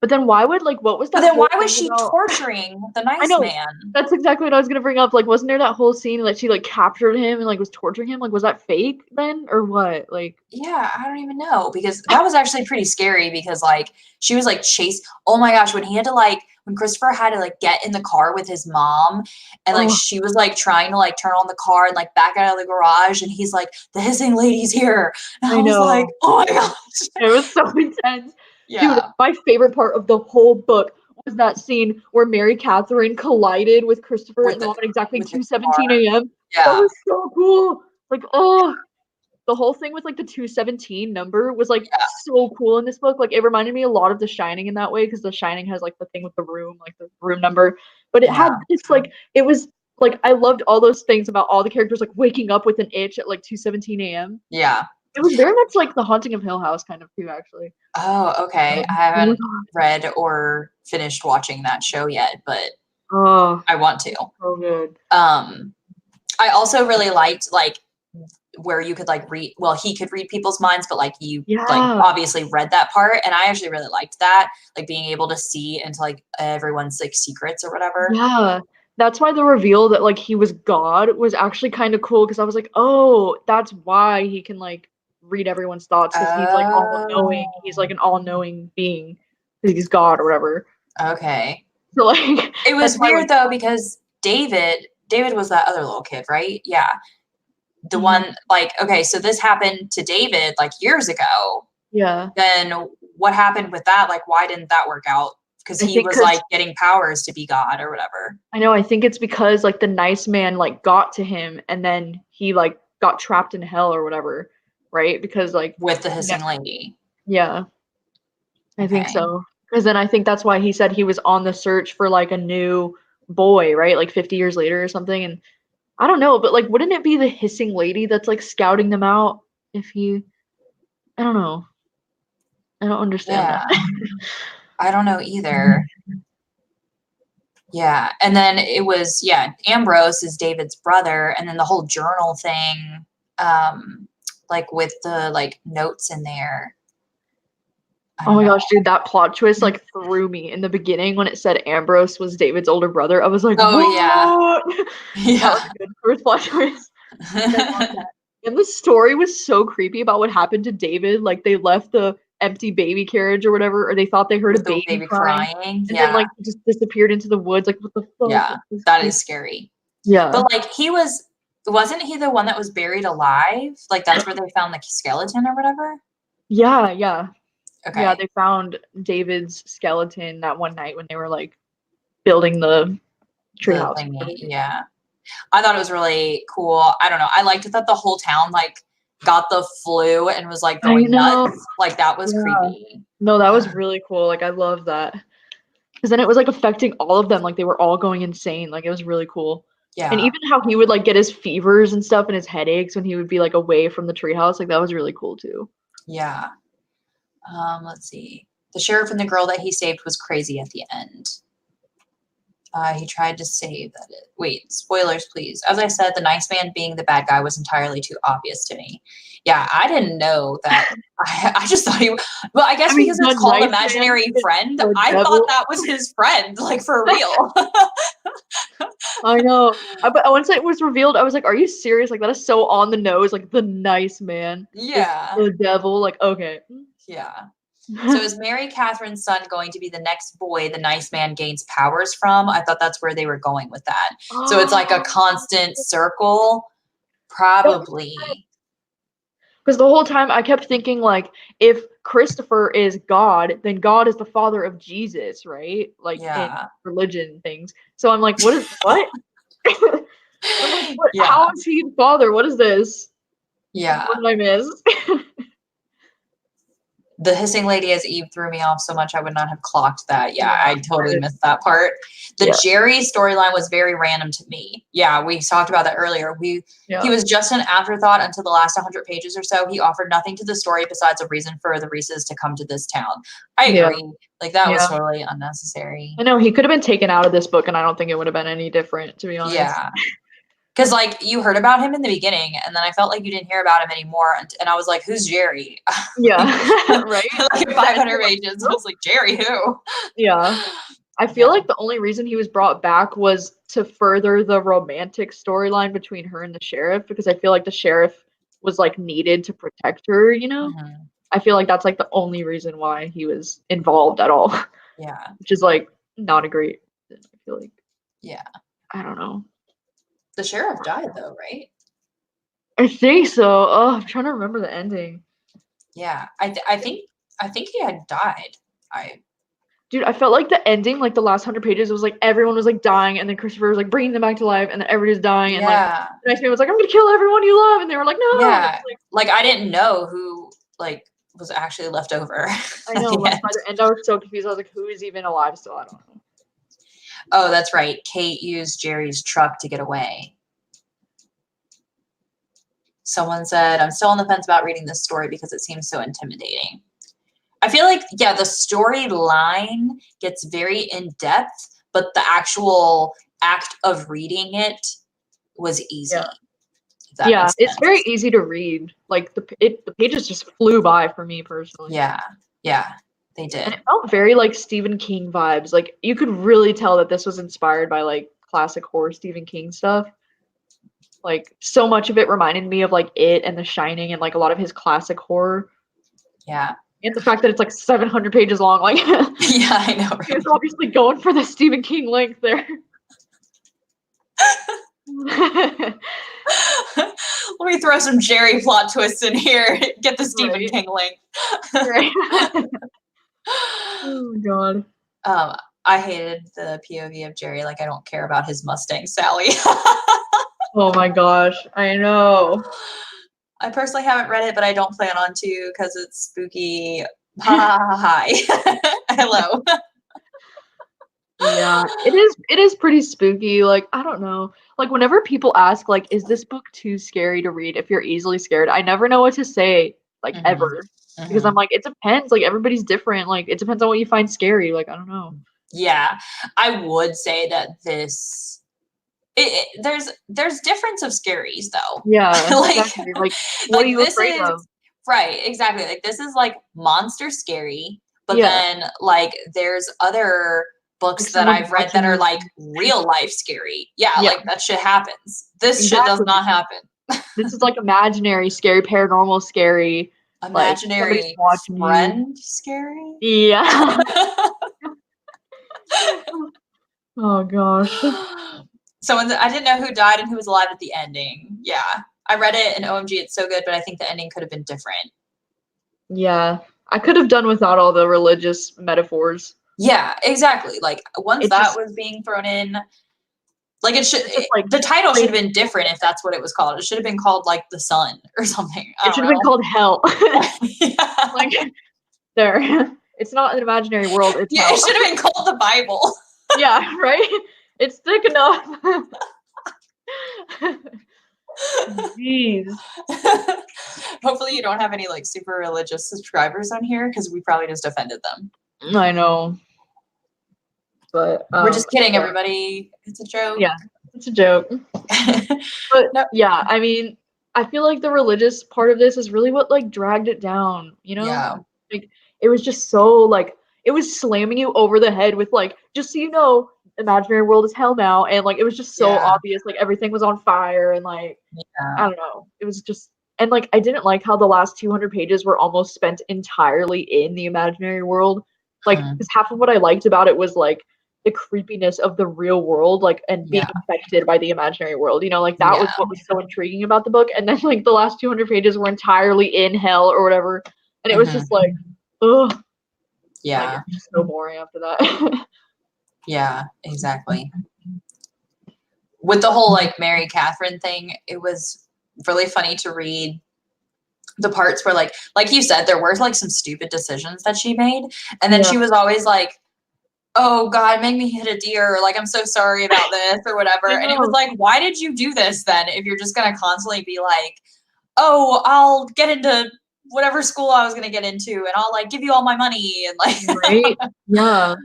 But then why would like what was But that then why whole was thing she about? torturing the I nice know. man? That's exactly what I was gonna bring up. Like, wasn't there that whole scene that she like captured him and like was torturing him? Like, was that fake then or what? Like, Yeah, I don't even know because that was actually pretty scary because like she was like chase. Oh my gosh, when he had to like when Christopher had to like get in the car with his mom and like oh, she was like trying to like turn on the car and like back out of the garage and he's like the hissing lady's here. And I I was like, know. oh my gosh. It was so intense. Dude, Yeah. my favorite part of the whole book was that scene where Mary Catherine collided with Christopher With and the the mom at exactly with the car. 2:17 a.m. That Yeah. was so cool. Like, oh, the whole thing with like the 217 number was like Yeah. so cool in this book. Like it reminded me a lot of The Shining in that way because The Shining has like the thing with the room, like the room number. But it had Yeah. this like it was like I loved all those things about all the characters like waking up with an itch at like 2:17 a.m. Yeah. It was very much like The Haunting of Hill House kind of too, actually. Oh, okay. I Oh my haven't god. read or finished watching that show yet, but Oh, I want to. so good. Um, I also really liked like where you could like read, well, he could read people's minds, but like you like Yeah. obviously read that part. And I actually really liked that, like being able to see into like everyone's like secrets or whatever. Yeah. That's why the reveal that like he was God was actually kind of cool because I was like, "Oh, that's why he can like read everyone's thoughts because he's like all-knowing. He's Oh, like an all-knowing being. 'Cause he's God or whatever." okay. So like It that's was why weird like though because David was that other little kid, right? Yeah. The mhm, one like okay, so this happened to David like years ago. yeah. Then what happened with that? Like why didn't that work out? Because I he think was because like getting powers to be God or whatever I think it's because like the nice man like got to him and then he like got trapped in hell or whatever, right? Because like with the yeah, hissing lady. yeah. I think Okay. so. Because then I think that's why he said he was on the search for like a new boy, right? Like 50 years later or something. And I don't know, but like, wouldn't it be the hissing lady that's like scouting them out if he, I don't know. I don't understand that. Yeah. I don't know either. Yeah. And then it was, yeah, Ambrose is David's brother. And then the whole journal thing, like with the like notes in there. I Oh don't my know. gosh, dude, that plot twist like threw me in the beginning when it said Ambrose was David's older brother. I was like, Oh yeah. what? That was Yeah. a good first plot twist. But I love that. And the story was so creepy about what happened to David. Like they left the empty baby carriage or whatever, or they thought they heard a With the baby baby crying, crying. and then Yeah. like he just disappeared into the woods. Like what the fuck? Yeah. That was That is creepy. scary. Yeah. But like wasn't he the one that was buried alive? Like that's where they found the skeleton or whatever? Yeah, yeah. Yeah, Okay. they found David's skeleton that one night when they were like building the The treehouse. thingy. Yeah. I thought it was really cool. I don't know. I liked it that the whole town like got the flu and was like I going know. nuts. Like that was Yeah. creepy. No, that was really cool. Like I love that. Because then it was like affecting all of them. Like they were all going insane. Like it was really cool. And Yeah. even how he would like get his fevers and stuff and his headaches when he would be like away from the treehouse, like that was really cool too. Yeah. Let's see. The sheriff and the girl that he saved was crazy at the end. He tried to save that. Wait, spoilers, please. As I said, the nice man being the bad guy was entirely too obvious to me. Yeah, I didn't know that. I just thought he. Well, I I guess mean, because the it's called nice man imaginary is friend, the I thought devil. that was his friend, like for real. I know. But once it was revealed, I was like, "Are you serious? Like that is so on the nose. Like the nice man is Yeah, the devil. Like okay." yeah. So is Mary Catherine's son going to be the next boy the nice man gains powers from? I thought that's where they were going with that. So it's like a Oh, constant circle, probably. because the whole time I kept thinking like, if Christopher is God, then God is the father of Jesus, right? Like in Yeah, religion things. So I'm like, what is what? I'm like, what? yeah, How is he the father? What is this? yeah. What did I miss? The hissing lady as Eve threw me off so much I would not have clocked that. Yeah, Yeah, I totally missed that part. The yeah, Jerry storyline was very random to me. Yeah, we talked about that earlier. He yeah, was just an afterthought until the last 100 pages or so. He offered nothing to the story besides a reason for the Reeses to come to this town. I yeah, agree. Like that was yeah. totally unnecessary. I know he could have been taken out of this book, and I don't think it would have been any different, to be honest. Yeah. Because, like, you heard about him in the beginning, and then I felt like you didn't hear about him anymore. And I was like, who's Jerry? Yeah, right? Like, 500 pages. I was like, Jerry who? Yeah. I feel Yeah. like the only reason he was brought back was to further the romantic storyline between her and the sheriff, because I feel like the sheriff was, like, needed to protect her, you know? Mhm. I feel like that's, like, the only reason why he was involved at all, Yeah. which is, like, not a great reason, I feel like. Yeah. I don't know. The sheriff died, though, right? I think so. Oh, I'm trying to remember the ending. Yeah. I think he had died. Dude, I felt like the ending, like, the last 100 pages, it was like everyone was, like, dying, and then Christopher was, like, bringing them back to life, and then everybody's dying, and, like, Yeah. the next man was like, "I'm gonna kill everyone you love," and they were like, "No!" And Yeah. it's like, Like, I didn't know who, like, was actually left over I at know, the like, end. by the end, I was so confused. I was like, "Who is even alive still?" I don't know. Oh, that's right. Kate used Jerry's truck to get away. Someone said, I'm still on the fence about reading this story because it seems so intimidating. I feel like, yeah, the storyline gets very in depth, but the actual act of reading it was easy. Yeah. If that Yeah, makes it's very sense. easy to read. Like, the pages just flew by for me personally. Yeah. Yeah, they And did. it felt very, like, Stephen King vibes. Like, you could really tell that this was inspired by, like, classic horror Stephen King stuff. Like, so much of it reminded me of, like, It and The Shining and, like, a lot of his classic horror. Yeah. And the fact that it's, like, 700 pages long, like, Yeah, I know, he was right? obviously going for the Stephen King length there. Let me throw some Jerry plot twists in here. Get the Stephen Right. King link. Right. Oh god. Um, I hated the POV of Jerry. Like, I don't care about his Mustang Sally. Oh my gosh, I know. I personally haven't read it, but I don't plan on to because it's spooky. Ha ha ha hi. Hello. Yeah, it is pretty spooky, like, I don't know. Like, whenever people ask, like, "Is this book too scary to read if you're easily scared?" I never know what to say, like, Mhm, ever. Because I'm mhm. like, "It depends, like, everybody's different, like, it depends on what you find scary," like, I don't know. Yeah, I would say that this there's difference of scaries though. Yeah, Like exactly, like, what are like you this afraid is of? right, exactly. Like this is like monster scary, but Yeah, then like there's other like books that someone I've read that watching are you. like real life scary. Yeah, Yeah, like that shit happens. This shit does exactly. not happen. This is, like, imaginary, scary, paranormal, scary, like, somebody's Imaginary watching you. friend scary. Yeah. Oh gosh. I didn't know who died and who was alive at the ending. Yeah. I read it and OMG, it's so good, but I think the ending could have been different. Yeah, I could have done without all the religious metaphors. Yeah, exactly. Like once It that just was being thrown in, like it should it's just, like, the title should have crazy. been different if that's what it was called. It should have been called like The Sun or something. I It don't should have been called hell. know. Yeah. Like, there. It's not an imaginary world, it's Yeah, it hell. should have been called the Bible. Yeah, right? It's thick enough. Jeez. Hopefully you don't have any like super religious subscribers on here because we probably just offended them. I know, but, We're just kidding, yeah. everybody. It's a joke. Yeah, it's a joke. But, No. yeah, I mean, I feel like the religious part of this is really what, like, dragged it down, you know? Yeah. Like, it was just so, like, it was slamming you over the head with, like, "Just so you know, imaginary world is hell now," and, like, it was just so Yeah. obvious, like, everything was on fire and, like, I Yeah. don't know. It was just and, like, I didn't like how the last 200 pages were almost spent entirely in the imaginary world. Like, Hmm. because half of what I liked about it was, like, the creepiness of the real world, like, and being Yeah. affected by the imaginary world, you know, like, that was Yeah. what was so intriguing about the book, and then, like, the last 200 pages were entirely in hell or whatever, and it was Hmm. just like, ugh, like, Yeah. it's just so boring after that. Yeah. Exactly. With the whole like Mary Catherine thing, it was really funny to read the parts where like you said, there were like some stupid decisions that she made. And then Yeah. she was always like, oh God, make me hit a deer, or like I'm so sorry about this or whatever. I And it was know. like, why did you do this then if you're just gonna constantly be like, oh, I'll get into whatever school I was gonna get into and I'll like give you all my money and Right? like Yeah.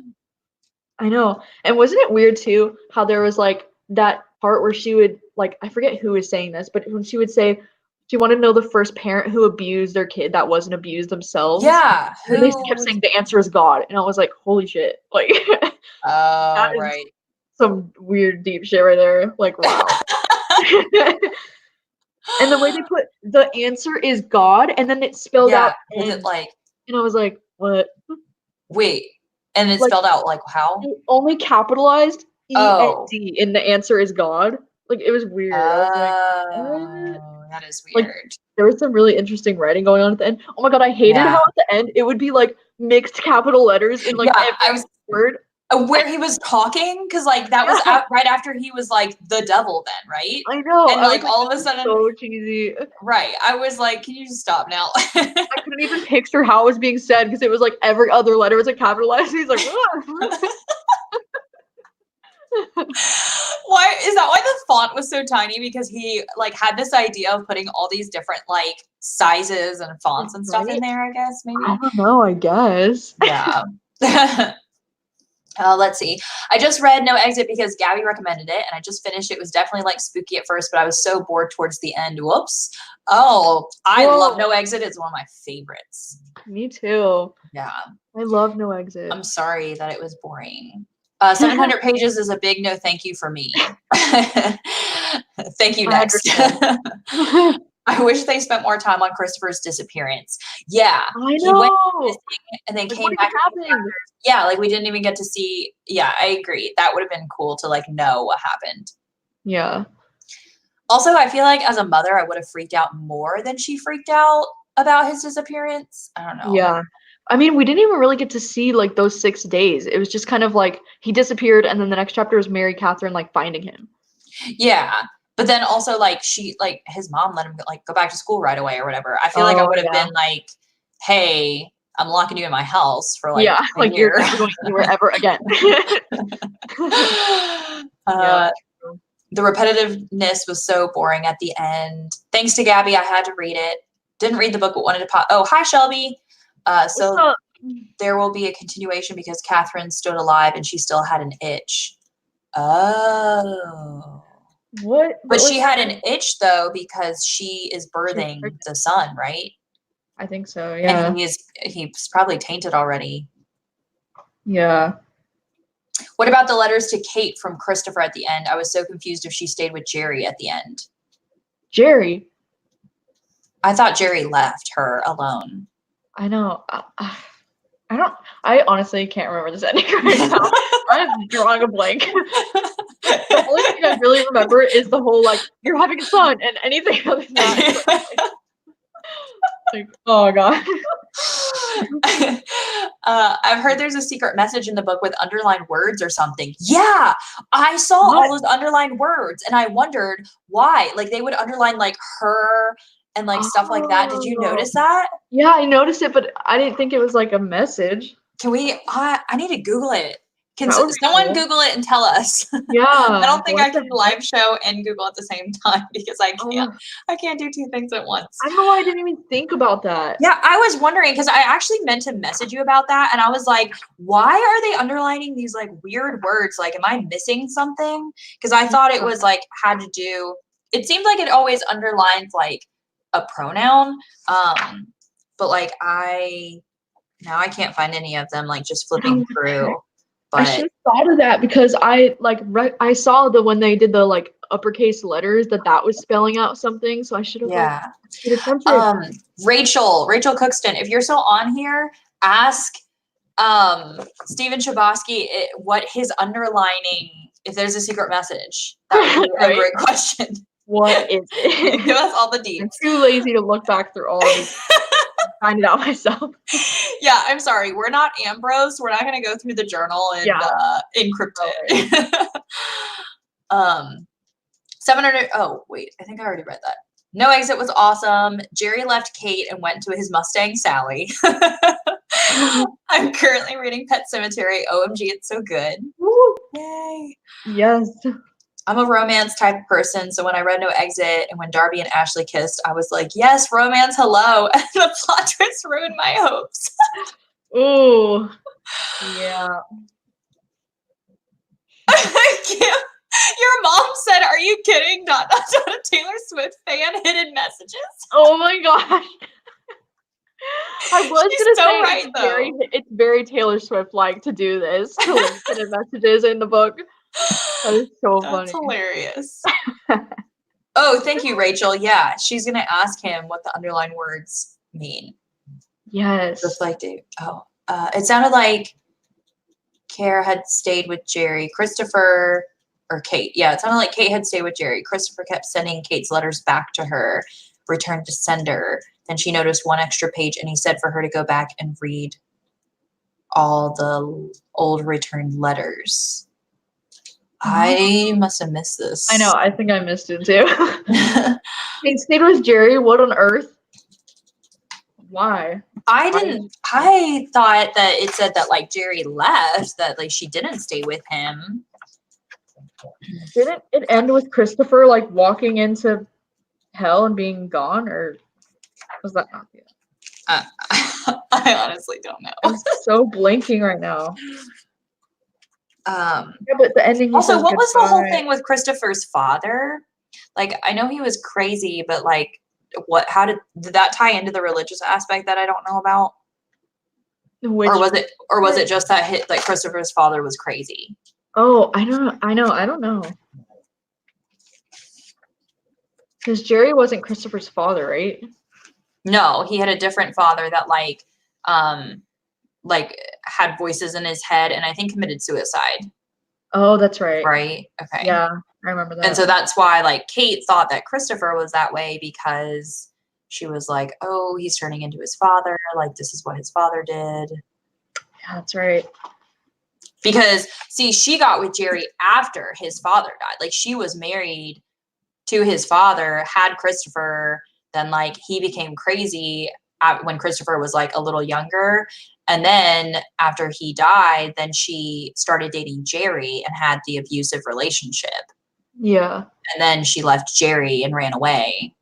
I know. And wasn't it weird too how there was like that part where she would like, I forget who was saying this, but when she would say, she wanted to know the first parent who abused their kid that wasn't abused themselves. Yeah, And they kept who? saying the answer is God. And I was like, holy shit. Like, that Oh, is right. some weird deep shit right there. Like, wow. And the way they put the answer is God, and then it's spelled Yeah, out is it N. like And I was like, what? wait, and it's Like, spelled out like how? they only capitalized Oh, END, and the answer is God. Like, it was weird. I was like, what? that is Like, weird. there was some really interesting writing going on at the end. Oh my god, I hated how Yeah, at the end it would be like mixed capital letters in like yeah. I every was word. where he was talking because like that was Yeah, right after he was like the devil, then right? I know. And I was like like, all of this a is sudden, so cheesy. right? I was like, can you just stop now? I couldn't even picture how it was being said because it was like every other letter was like capitalized. He's like, what? Why is that? Why the font was so tiny? Because he like had this idea of putting all these different like sizes and fonts and stuff in Right? there. I guess I maybe. don't know, I guess. Yeah. Let's see. I just read No Exit because Gabby recommended it, and I just finished. It was definitely like spooky at first, but I was so bored towards the end. Whoops. Oh, I love Whoa, No Exit. It's one of my favorites. me too. Yeah. I love No Exit. I'm sorry that it was boring. 700 pages is a big no thank you for me. Thank you, I next. understand. I wish they spent more time on Christopher's disappearance. Yeah, I he went know. missing and then Like, what came even back a few happened? chapters. Yeah, like we didn't even get to see. Yeah, I agree. That would have been cool to like know what happened. Yeah. Also, I feel like as a mother, I would have freaked out more than she freaked out about his disappearance. I don't know. Yeah. I mean, we didn't even really get to see like those 6 days. It was just kind of like he disappeared, and then the next chapter was Mary Catherine like finding him. Yeah. But then also like his mom let him like go back to school right away or whatever. I feel like I Oh would have yeah. been like, hey, I'm locking you in my house for like Yeah, a like you're year. never going anywhere ever again. Yeah. uh, the repetitiveness was so boring at the end. Thanks to Gabby, I had to read it. Didn't read the book, but wanted to pop. Oh, hi, Shelby. What's So up? there will be a continuation because Catherine stood alive and she still had an itch. Oh. But What she was had her? an itch though because she is She was birthing pregnant. the son, right? I think so. And Yeah. he's probably tainted already. Yeah. What about the letters to Kate from Christopher at the end? I was so confused if she stayed with Jerry at the end. Jerry. I thought Jerry left her alone. I know. I don't. I honestly can't remember this ending right now. I'm drawing a blank. The only thing I really remember is the whole like you're having a son, and anything other than that is like oh god. I've heard there's a secret message in the book with underlined words or something. Yeah, I saw What? all those underlined words and I wondered why. Like they would underline like her and like stuff like that. Did you Oh. notice that? Yeah, I noticed it, but I didn't think it was like a message. Can we? I need to Google it. Can That would be someone cool. Google it and tell us? I Yeah. don't think What I the can heck? live show and Google at the same time because I can't. Oh, I can't do two things at once. I don't know why I didn't even think about that. Yeah, I was wondering because I actually meant to message you about that, and I was like, "Why are they underlining these like weird words? Like, am I missing something?" Because I thought it was like had to do. It seemed like it always underlines like a pronoun, but like now I can't find any of them. Like just Oh, flipping what the heck? through, I should but have thought of that because I like I saw the when they did the like uppercase letters that was spelling out something, so I should have like yeah. paid attention. Rachel Cookston, if you're still on here, ask Stephen Chbosky what his underlining, if there's a secret message. That would be a Right? great question. What is Give it? us all the I'm deets. too lazy to look back through all of these and find it out myself. Yeah, I'm sorry. We're not Ambrose. We're not going to go through the journal and Yeah. encrypt No way. it. 700. Oh, wait. I think I already read that. No Exit was awesome. Jerry left Kate and went to his Mustang Sally. I'm currently reading Pet Cemetery. OMG, it's so good. Woo. Yay. Yes. I'm a romance type of person, so when I read No Exit and when Darby and Ashley kissed, I was like, yes, romance, hello. And the plot twist ruined my hopes. Ooh. Yeah. I can't. Your mom said, "Are you kidding? Not a Taylor Swift fan, hidden messages." Oh my gosh. I was She's gonna so say right, though. it's very Taylor Swift-like to do this, to link hidden messages in the book. That is so That's funny. hilarious. Oh, thank you, Rachel. Yeah, she's gonna ask him what the underlined words mean. Yes. Just like Dave. Oh, it sounded like Kara had stayed with Jerry. Christopher or Kate. Yeah, it sounded like Kate had stayed with Jerry. Christopher kept sending Kate's letters back to her, returned to sender. Then she noticed one extra page, and he said for her to go back and read all the old returned letters. I must have missed this. I know, I think I missed it too. Kate stayed with Jerry, what on earth? Why? I thought that it said that like Jerry left, that like she didn't stay with him. Didn't it end with Christopher like walking into hell and being gone, or was that not the end? I honestly don't know. I'm so blanking right now. Yeah, but the ending. Also, what was the whole thing with Christopher's father? Like, I know he was crazy, but like, what? How did that tie into the religious aspect that I don't know about? Or was it just that Christopher's father was crazy? Oh, I don't know. Because Jerry wasn't Christopher's father, right? No, he had a different father that had voices in his head and I think committed suicide. Oh, that's right. Right? Okay. Yeah, I remember that. And so that's why like Kate thought that Christopher was that way, because she was like, oh, he's turning into his father. Like, this is what his father did. Yeah, that's right. Because, see, she got with Jerry after his father died. Like, she was married to his father, had Christopher, then, like, he became crazy when Christopher was, like, a little younger. And then after he died, then she started dating Jerry and had the abusive relationship. Yeah. And then she left Jerry and ran away.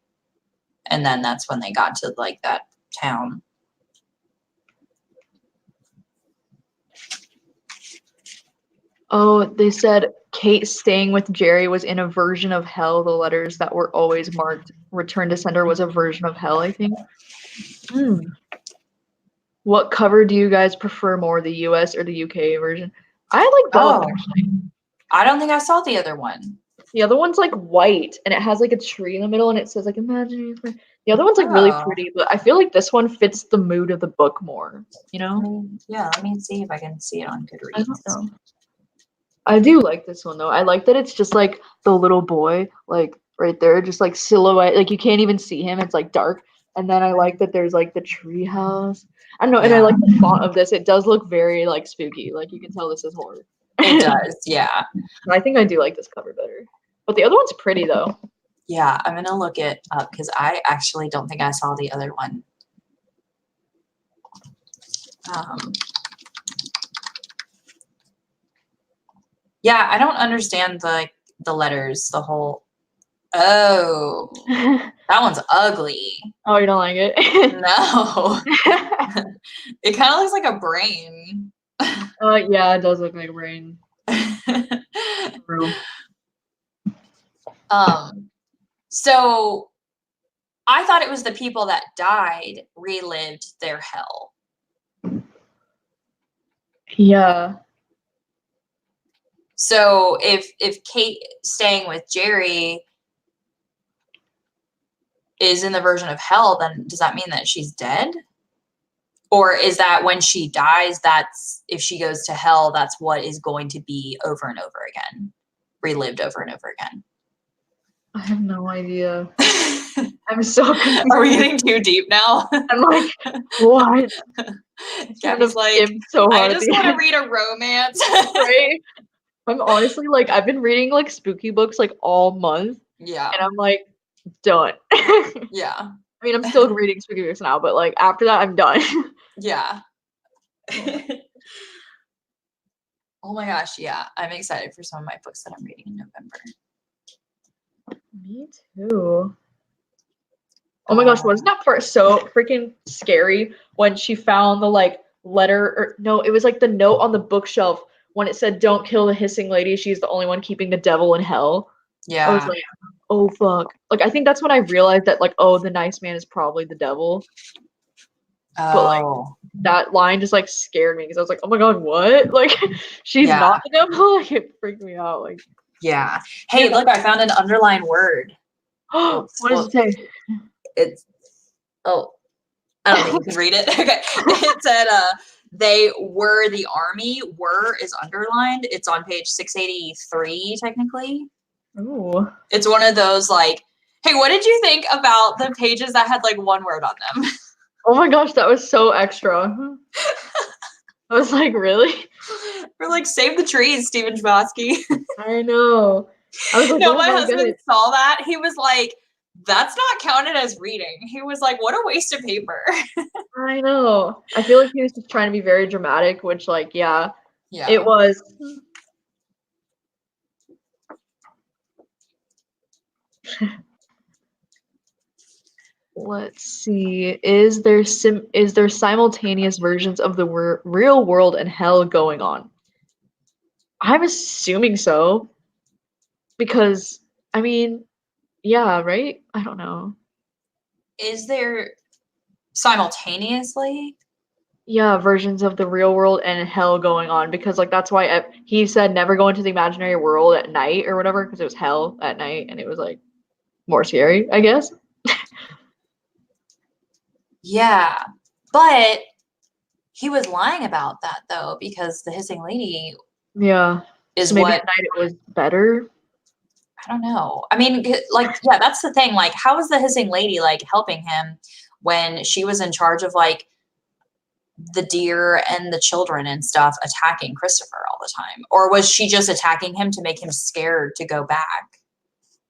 And then that's when they got to, like, that town. Oh, they said Kate staying with Jerry was in a version of hell. The letters that were always marked return to sender was a version of hell, I think. What cover do you guys prefer more, the US or the UK version? I like both, actually. I don't think I saw the other one. The other one's like white and it has like a tree in the middle and it says like imagine. The other one's like really pretty, but I feel like this one fits the mood of the book more, you know? Yeah, let me see if I can see it on Goodreads. I don't know. I do like this one though. I like that it's just like the little boy, like right there, just like silhouette. Like you can't even see him. It's like dark. And then I like that there's like the tree house. I don't know, and I like the font of this. It does look very like spooky. Like you can tell this is horror. It does, yeah. I think I do like this cover better. But the other one's pretty though. Yeah, I'm gonna look it up because I actually don't think I saw the other one. Yeah, I don't understand the letters, the whole. Oh, that one's ugly. Oh, you don't like it? No. It kind of looks like a brain. Yeah, it does look like a brain. So I thought it was the people that died relived their hell. Yeah. So if Kate staying with Jerry is in the version of hell, then does that mean that she's dead? Or is that when she dies, that's if she goes to hell, that's what is going to be over and over again, relived over and over again? I have no idea. I'm so confused. Are we getting too deep now? I'm like, what? Gabby's like, so hard I just want to read a romance. Right? I'm honestly like, I've been reading like spooky books like all month. Yeah. And I'm like, done. Yeah. I mean, I'm still reading spooky books now, but like after that, I'm done. Yeah. Oh my gosh, yeah. I'm excited for some of my books that I'm reading in November. Me too. Oh my gosh, wasn't that part so freaking scary when she found the like letter, or no, it was like the note on the bookshelf when it said don't kill the hissing lady, she's the only one keeping the devil in hell. I was Yeah. like, oh fuck. Like I think that's when I realized that like, oh, the nice man is probably the devil. But like Oh. that line just like scared me because I was like, oh my god, what? Like she's Yeah. not the devil? Like it freaked me out. Like Yeah. Hey, look, I found an underlined word. what Whoops. does it say? It's oh, I don't think you can read it. Okay. It said they were the army. Were is underlined. It's on page 683 technically. Ooh. It's one of those like, hey, what did you think about the pages that had like one word on them? Oh my gosh, that was so extra. I was like, really? We're like, save the trees, Stephen Chbosky. I know. I was like, No, oh my my husband god. saw that. He was like, that's not counted as reading. He was like, what a waste of paper. I know. I feel like he was just trying to be very dramatic, which like, yeah, Yeah. it was. Let's see. Is there simultaneous versions of the real world and hell going on? I'm assuming so. Because I mean, yeah, right? I don't know. Is there simultaneously? Yeah, versions of the real world and hell going on because like that's why he said never go into the imaginary world at night or whatever because it was hell at night and it was like more scary, I guess. Yeah. But he was lying about that though, because the hissing lady Yeah. is So maybe what at night it was better. I don't know. I mean, like, yeah, that's the thing. Like, how is the hissing lady like helping him when she was in charge of like the deer and the children and stuff attacking Christopher all the time? Or was she just attacking him to make him scared to go back?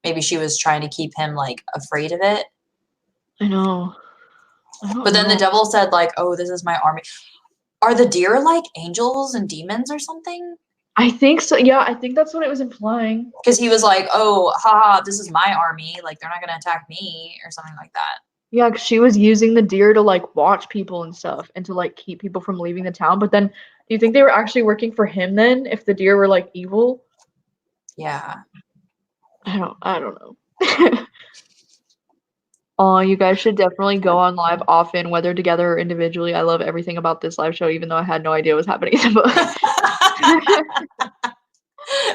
Maybe she was trying to keep him like afraid of it. I know. I don't But then the know. devil said, like, oh, this is my army. Are the deer like angels and demons or something? I think so. Yeah, I think that's what it was implying. Because he was like, oh, haha, this is my army. Like, they're not going to attack me or something like that. Yeah, 'cause she was using the deer to like watch people and stuff and to like keep people from leaving the town. But then do you think they were actually working for him then if the deer were like evil? Yeah. I don't know. Oh, you guys should definitely go on live often, whether together or individually. I love everything about this live show, even though I had no idea what was happening in the book.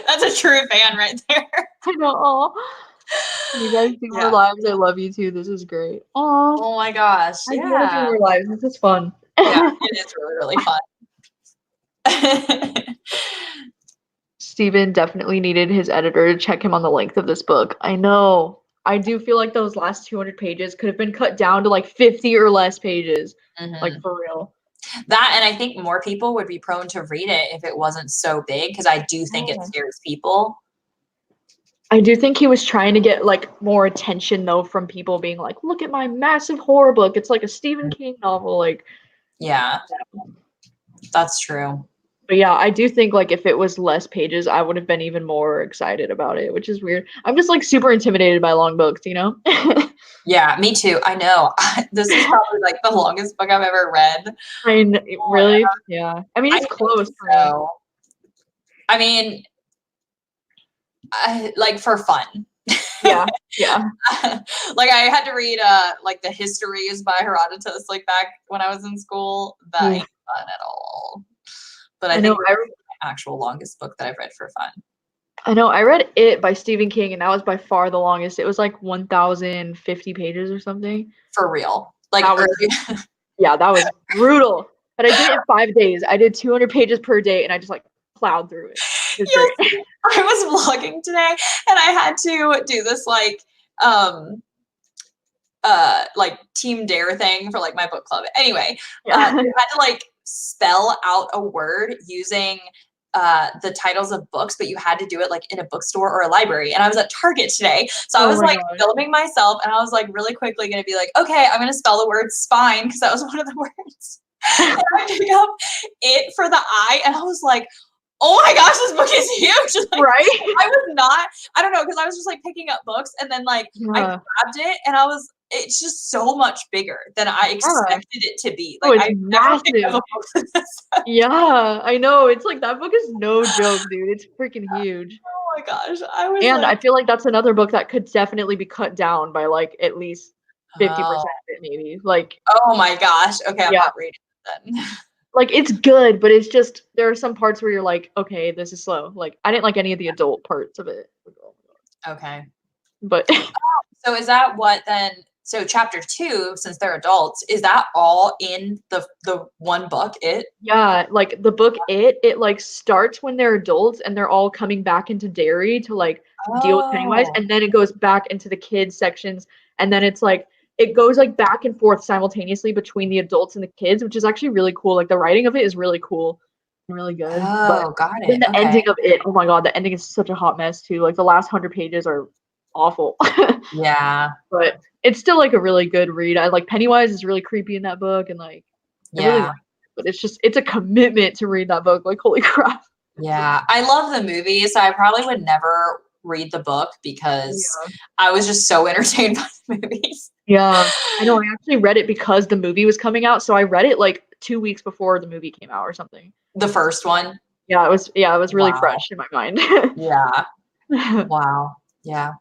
That's a true fan right there. I know. Aw. You guys do more Yeah. lives. I love you too. This is great. Oh, Oh my gosh. I do want to do Yeah. more lives. This is fun. Yeah, it is really, really fun. Stephen definitely needed his editor to check him on the length of this book. I know. I do feel like those last 200 pages could have been cut down to like 50 or less pages. Like Mhm. for real. That, and I think more people would be prone to read it if it wasn't so big, because I do think it Yeah. scares people. I do think he was trying to get like more attention though from people being like, look at my massive horror book. It's like a Stephen King novel. Like, Yeah, that's true. but yeah, I do think like if it was less pages, I would have been even more excited about it, which is weird. I'm just like super intimidated by long books, you know? Yeah, me too. I know. This is probably like the longest book I've ever read. Really? Yeah. I mean, I it's think close for me. so. I mean, like for fun. Yeah. Yeah. Like I had to read like the histories by Herodotus like back when I was in school. That Oof. ain't fun at all. But I I know. think it's my actual longest book that I've read for fun. I know. I read It by Stephen King, and that was by far the longest. It was like 1,050 pages or something. For real. Like That was, early. yeah, that was brutal. But I did it in 5 days. I did 200 pages per day, and I just like plowed through it. It was Yes, great. I was vlogging today and I had to do this like team dare thing for like my book club. Anyway, Yeah. you had to like spell out a word using the titles of books, but you had to do it like in a bookstore or a library. And I was at Target today. So I Oh was my like god. filming myself and I was like really quickly gonna be like, okay, I'm gonna spell the word spine because that was one of the words. And I picked up it for the eye and I was like, oh my gosh, this book is huge. Like, Right? I was not, I don't know, because I was just like picking up books and then like I Yeah. grabbed it and I was it's just so much bigger than I expected it to be. Oh, Like, it's I never picked up massive. a book this size. Yeah, I know. It's like that book is no joke, dude. It's freaking huge. Oh my gosh. I was And I like, feel like that's another book that could definitely be cut down by like at least 50% oh, of it, maybe. Like, oh my gosh. Okay, I'm yeah, not reading it then. like it's good, but it's just there are some parts where you're like, okay, this is slow. Like, I didn't like any of the adult parts of it. Okay. But So is that what then? So chapter 2, since they're adults, is that all in the one book? It. yeah, like the book it like starts when they're adults and they're all coming back into Derry to like deal with Pennywise, Oh. and then it goes back into the kids sections, and then it's like it goes like back and forth simultaneously between the adults and the kids, which is actually really cool. Like the writing of it is really cool and really good. But Oh, got then it. the Okay. ending of it, oh my god, the ending is such a hot mess too. Like the last 100 pages are awful. Yeah. But it's still like a really good read. I like Pennywise is really creepy in that book, and like I really like Yeah. it. But it's a commitment to read that book. Like holy crap. Yeah. I love the movie, so I probably would never read the book because Yeah. I was just so entertained by the movies. Yeah. I know. I actually read it because the movie was coming out, so I read it like 2 weeks before the movie came out or something. The first one. Yeah, it was really Wow. fresh in my mind. Yeah. Wow. Yeah.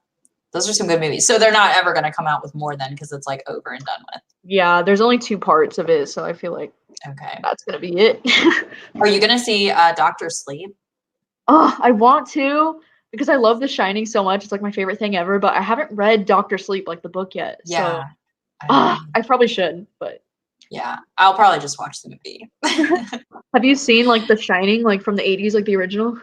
Those are some good movies. So they're not ever going to come out with more then because it's like over and done with. Yeah, there's only 2 parts of it, so I feel like Okay. that's gonna be it. Are you going to see Doctor Sleep? Oh, I want to because I love The Shining so much. It's like my favorite thing ever, but I haven't read Doctor Sleep like the book yet. So, Yeah. I know. I probably should, but Yeah. I'll probably just watch the movie. have you seen like The Shining like from the 80s like the original?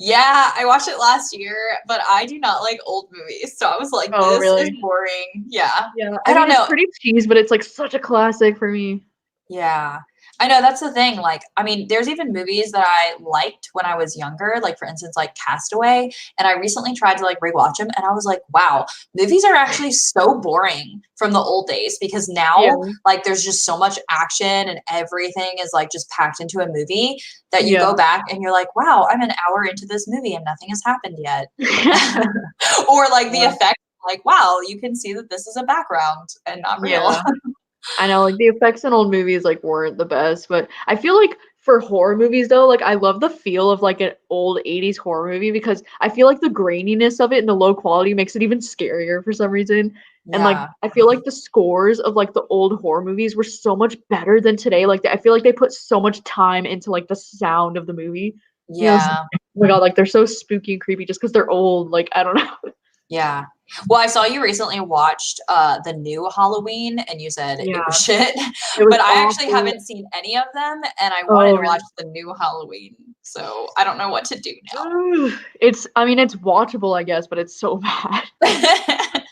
Yeah, I watched it last year, but I do not like old movies. So I was like, Oh, this is really? boring. Yeah. Yeah. I I don't mean, it's know. pretty cheese, but it's like such a classic for me. Yeah. I know that's the thing. Like, I mean, there's even movies that I liked when I was younger, like for instance, like Castaway. And I recently tried to like rewatch them and I was like, wow, movies are actually so boring from the old days because Yeah. now like there's just so much action and everything is like just packed into a movie that you Yeah. go back and you're like, wow, I'm an hour into this movie and nothing has happened yet. Or like the Yeah. effect, like, wow, you can see that this is a background and not real. Yeah. I know, like the effects in old movies like weren't the best, but I feel like for horror movies though, like I love the feel of like an old 80s horror movie because I feel like the graininess of it and the low quality makes it even scarier for some reason. And like Yeah. I feel like the scores of like the old horror movies were so much better than today. Like I feel like they put so much time into like the sound of the movie. You know, Yeah. oh my god, like they're so spooky and creepy just because they're old. Like I don't know. Yeah. Well, I saw you recently watched the new Halloween and you said it was Yeah, shit. it was But I actually awful. haven't seen any of them and I wanted Oh, to watch really? the new Halloween. So I don't know what to do Ugh. It's I mean it's watchable, I guess, but it's so bad. now.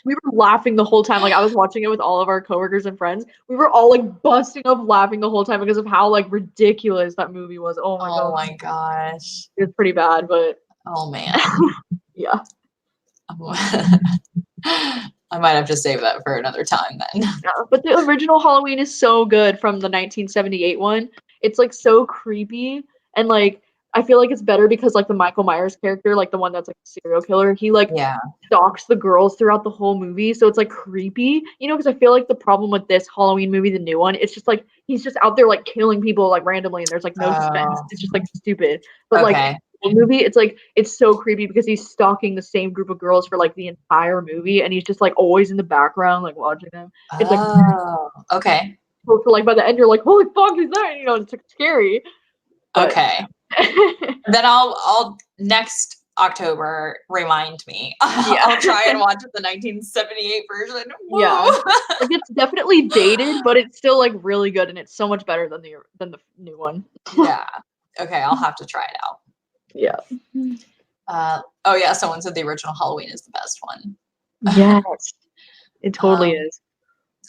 We were laughing the whole time. Like I was watching it with all of our coworkers and friends. We were all like busting up laughing the whole time because of how like ridiculous that movie was. Oh my Oh god. my gosh. It was pretty bad, but Oh man. yeah. I might have to save that for another time then. Yeah. But the original Halloween is so good from the 1978 one. It's like so creepy and like I feel like it's better because like the Michael Myers character, like the one that's like a serial killer, he like Yeah. stalks the girls throughout the whole movie. So it's like creepy, you know, because I feel like the problem with this Halloween movie, the new one, it's just like he's just out there like killing people like randomly and there's like no suspense. Oh, It's just like stupid. But like okay. the movie, it's like it's so creepy because he's stalking the same group of girls for like the entire movie and he's just like always in the background, like watching them. It's like Oh, okay. so like by the end you're like, holy fuck, he's there, you know, it's like scary. But Okay. Then I'll next October remind me. yeah. I'll try and watch the 1978 version. Yeah. Woo! Like it's definitely dated, but it's still like really good and it's so much better than the new one. Yeah. Okay, I'll have to try it out. Yeah. Oh yeah, someone said the original Halloween is the best one. Yes. It totally Um, is.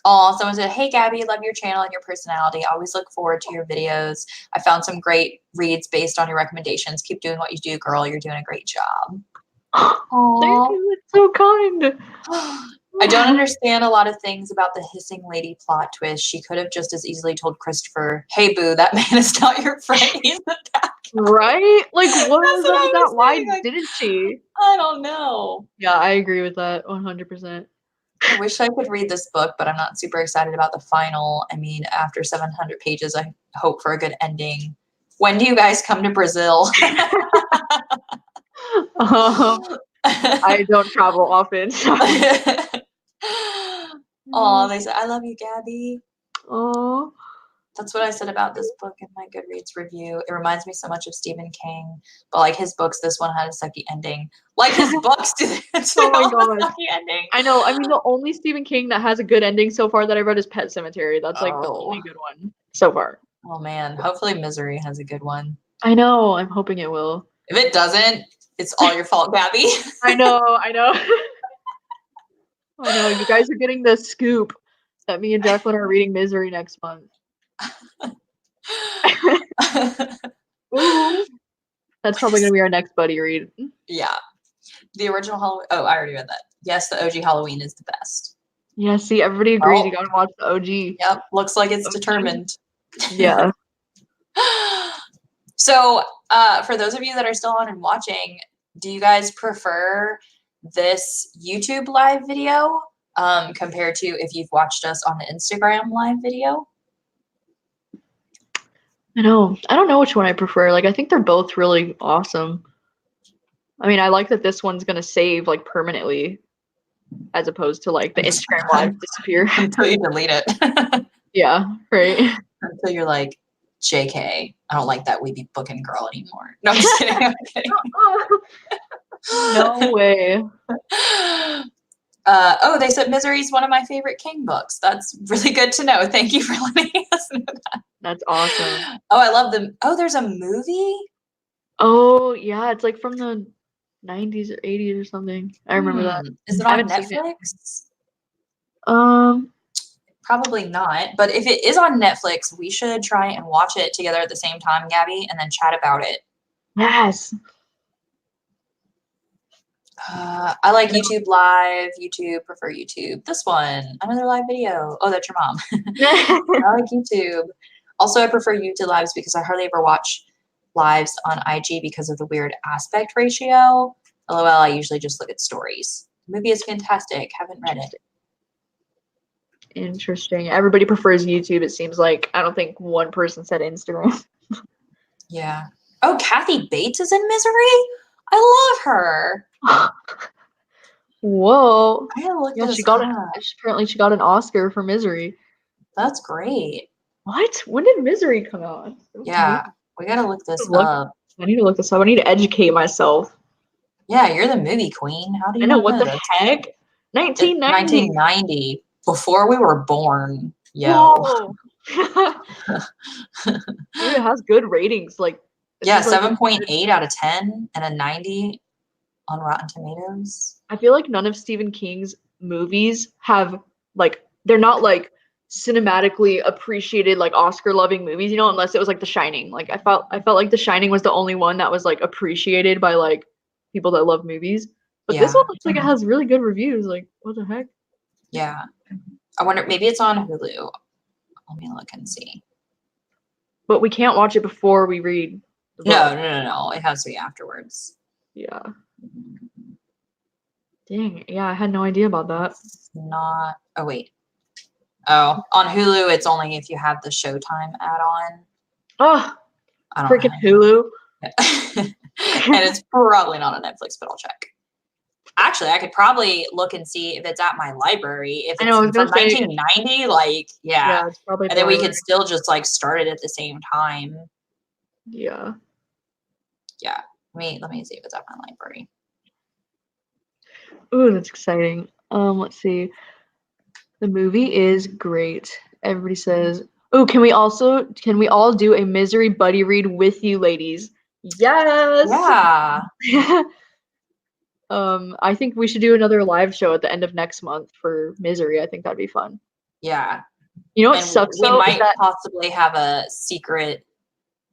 oh, someone said, "Hey Gabby, love your channel and your personality. Always look forward to your videos. I found some great reads based on your recommendations. Keep doing what you do, girl. You're doing a great job." Thank Aw. you. It's so kind. I don't understand a lot of things about the hissing lady plot twist. She could have just as easily told Christopher, "Hey boo, that man is not your friend. He's the bad guy." Right? Like what That's was what up I with was that? Why saying. Like, didn't she? I don't know. Yeah, I agree with that 100%. I wish I could read this book, but I'm not super excited about the final. I mean, after 700 pages, I hope for a good ending. When do you guys come to Brazil? I don't travel often. Sorry. Oh, they said, I love you, Gabby. Oh. That's what I said about this book in my Goodreads review. It reminds me so much of Stephen King, but like his books, this one had a sucky ending. Like his books do Oh my have a God. sucky ending. I know. I mean, the only Stephen King that has a good ending so far that I read is Pet Sematary. That's like the only good one so far. Oh man, hopefully Misery has a good one. I know. I'm hoping it will. If it doesn't, it's all your fault, Gabby. I know. I know. I know. You guys are getting the scoop that me and Jacqueline are reading Misery next month. Ooh. That's probably going to be our next buddy read. Yeah. The original Halloween. Oh, I already read that. Yes, the OG Halloween is the best. Yeah, see, everybody agrees. You gotta watch the OG. Yep, looks like it's OG. determined. Yeah. So, for those of you that are still on and watching, do you guys prefer this YouTube live video compared to if you've watched us on the Instagram live video? I know. I don't know which one I prefer. Like, I think they're both really awesome. I mean, I like that this one's gonna save like permanently, as opposed to like the Instagram live disappear until you delete it. Yeah, right. Until you're like, JK, I don't like that webebook'n girl anymore. No, I'm just kidding. I'm kidding. No way. They said Misery is one of my favorite King books. That's really good to know. Thank you for letting us know that. That's awesome. Oh, I love them. Oh, there's a movie? Oh, yeah, it's like from the 90s or 80s or something. I remember that. Is it I on haven't seen it. Netflix? Probably not. But if it is on Netflix, we should try and watch it together at the same time, Gabby, and then chat about it. Yes. I like YouTube Live. Prefer YouTube. This one, another live video. Oh, that's your mom. I like YouTube. Also, I prefer YouTube Lives because I hardly ever watch lives on IG because of the weird aspect ratio. LOL, I usually just look at stories. The movie is fantastic. Haven't read it. Interesting. Everybody prefers YouTube, it seems like. I don't think one person said Instagram. Yeah. Oh, Kathy Bates is in Misery? I love her. Whoa. I gotta look Yeah, this apparently she got an Oscar for Misery. That's great. What? When did Misery come out? Yeah, we gotta look this up. I need to look this up. I need to educate myself. Yeah, you're the movie queen. How do you I know, not what the this? heck? 1990. 1990. Before we were born. Yo. Whoa. Dude, it has good ratings. Like, yeah, 7.8 out of 10 and a 90 on Rotten Tomatoes. I feel like none of Stephen King's movies have like, they're not like cinematically appreciated like Oscar loving movies, you know, unless it was like The Shining. Like I felt like The Shining was the only one that was like appreciated by like people that love movies. But this one looks like it has really good reviews. Like, what the heck? Yeah. I wonder, maybe it's on Hulu. Let me look and see. But we can't watch it before we read the book. No. It has to be afterwards. Yeah. Dang. Yeah, I had no idea about that. Not. Oh, wait. Oh, on Hulu, it's only if you have the Showtime add-on. Oh, freaking Hulu. And it's probably not on Netflix, but I'll check. Actually, I could probably look and see if it's at my library. If it's from 1990, like, yeah. It's probably and then we could still just like start it at the same time. Yeah. Yeah. Let me see if it's at my library. Ooh, that's exciting. Let's see. The movie is great. Everybody says, "Oh, can we all do a Misery buddy read with you, ladies?" Yes. Yeah. I think we should do another live show at the end of next month for Misery. I think that'd be fun. Yeah. You know what sucks we though? might possibly have a secret.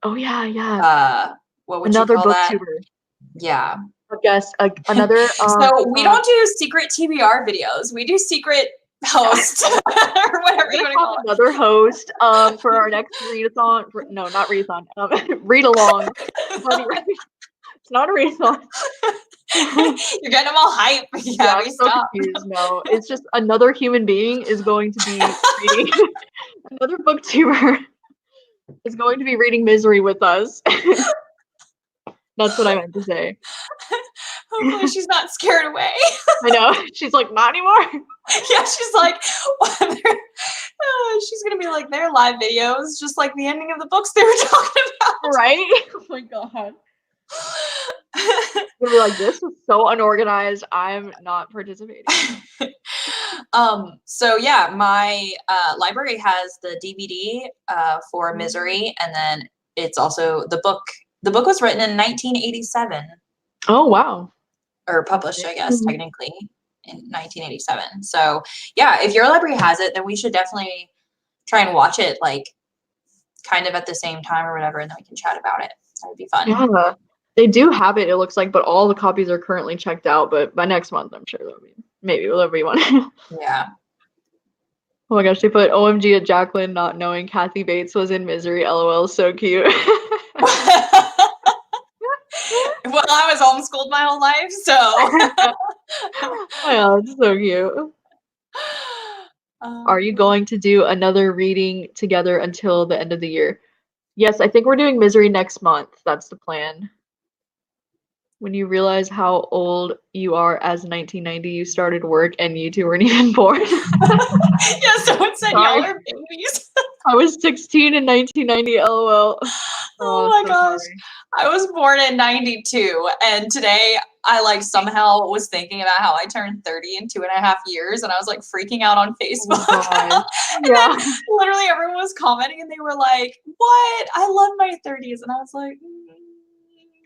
Oh yeah. What would another you call that? booktuber. Yeah. I guess another. So we don't do secret TBR videos. We do secret host or whatever you want to call it. Another host for our next readathon. No, not readathon. Read along. It's not a readathon. You're getting them all hype. Yeah, Yeah, I'm we so stop. confused. No, it's just another human being is going to be reading another booktuber is going to be reading Misery with us. That's what I meant to say. Hopefully she's not scared away. I know. She's like, not anymore. Yeah, she's like, she's gonna be like, their live videos, just like the ending of the books they were talking about. Right? Oh my god. You'll be like, this is so unorganized. I'm not participating. So yeah, my library has the DVD for Misery, and then it's also the book. The book was written in 1987, Oh wow. or published, I guess, technically in 1987. So yeah, if your library has it, then we should definitely try and watch it, like kind of at the same time or whatever, and then we can chat about it. That would be fun. Yeah. They do have it, it looks like, but all the copies are currently checked out. But by next month, I'm sure there'll be maybe whatever you want. Yeah. Oh my gosh, they put OMG at Jacqueline not knowing Kathy Bates was in Misery. LOL, so cute. Well, I was homeschooled my whole life, so. Yeah, it's so cute. Are you going to do another reading together until the end of the year? Yes, I think we're doing Misery next month. That's the plan. When you realize how old you are as 1990, you started work and you two weren't even born. Yeah, someone said y'all Sorry. are babies. I was 16 in 1990, LOL. Oh my so gosh. sorry. I was born in 92, and today I like somehow was thinking about how I turned 30 in 2.5 years, and I was like freaking out on Facebook. Oh And yeah. then literally everyone was commenting and they were like, "What? I love my 30s." And I was like,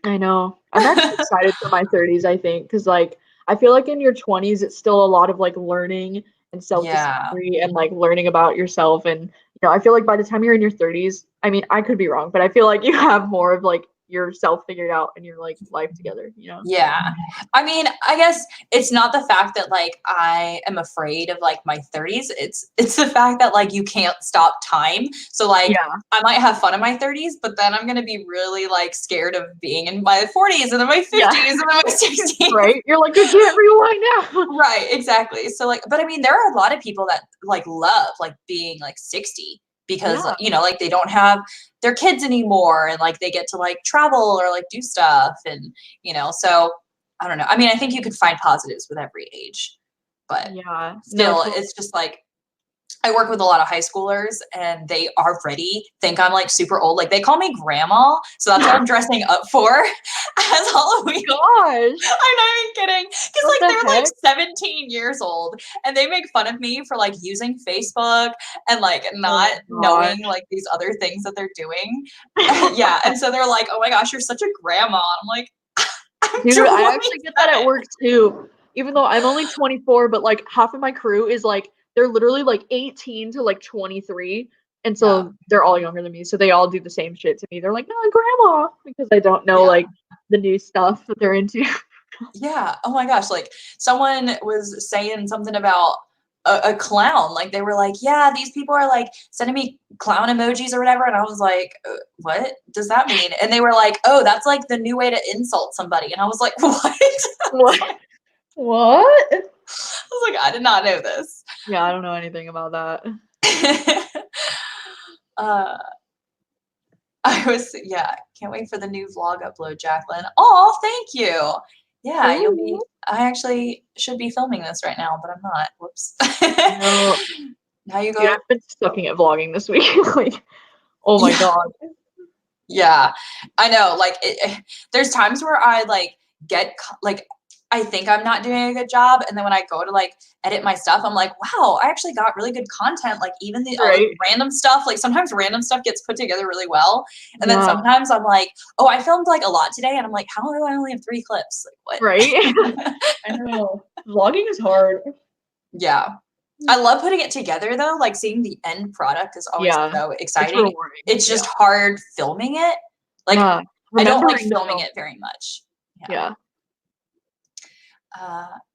I know. I'm actually excited for my 30s, I think, because like I feel like in your 20s it's still a lot of like learning and yeah. self-discovery and like learning about yourself. And I feel like by the time you're in your 30s, I mean, I could be wrong, but I feel like you have more of like yourself figured out and your like life together. Yeah. I mean, I guess it's not the fact that like I am afraid of like my 30s. It's the fact that like you can't stop time. So like Yeah. I might have fun in my 30s, but then I'm gonna be really like scared of being in my 40s and then my 50s Yeah. and then my 60s. Right? You're like, you can't rewind now. Right, exactly. So like, but I mean, there are a lot of people that like love like being like 60 because Yeah. like they don't have their kids anymore and like they get to like travel or like do stuff and so I don't know. I mean, I think you could find positives with every age, but Yeah. No, still it's just like I work with a lot of high schoolers and they already think I'm like super old. Like they call me grandma. So that's what I'm dressing up for as Halloween. gosh. I'm not even kidding. Because What like the they're like heck? 17 years old and they make fun of me for like using Facebook and like not gosh. knowing like these other things that they're doing. Yeah. And so they're like, oh my gosh, you're such a grandma. I'm like, I'm Dude, I actually get that at 27. work too. Even though I'm only 24, but like half of my crew is like they're literally like 18 to like 23. And Yeah. so they're all younger than me. So they all do the same shit to me. They're like, no, grandma, because I don't know Yeah. like the new stuff that they're into. Yeah. Oh my gosh. Like someone was saying something about a clown. Like they were like, yeah, these people are like sending me clown emojis or whatever. And I was like, what does that mean? And they were like, oh, that's like the new way to insult somebody. And I was like, what? What? What? I was like, I did not know this. Yeah, I don't know anything about that. uh, can't wait for the new vlog upload, Jacqueline. Oh, thank you. Yeah, I actually should be filming this right now, but I'm not. Whoops. No, Now you dude, go. I've been sucking at vlogging this week. Like, oh my Yeah. god. Yeah, I know. Like, there's times where I like like I think I'm not doing a good job, and then when I go to like edit my stuff, I'm like, wow, I actually got really good content. Like even all the Right? random stuff. Like sometimes random stuff gets put together really well, and then Yeah. sometimes I'm like, oh, I filmed like a lot today, and I'm like, how do I only have 3 clips? Like what? Right? I know. Vlogging is hard. Yeah. I love putting it together though. Like seeing the end product is always so It's exciting. rewarding. It's just hard filming it. Like Yeah. I don't like Remembering the filming film. it very much. Yeah.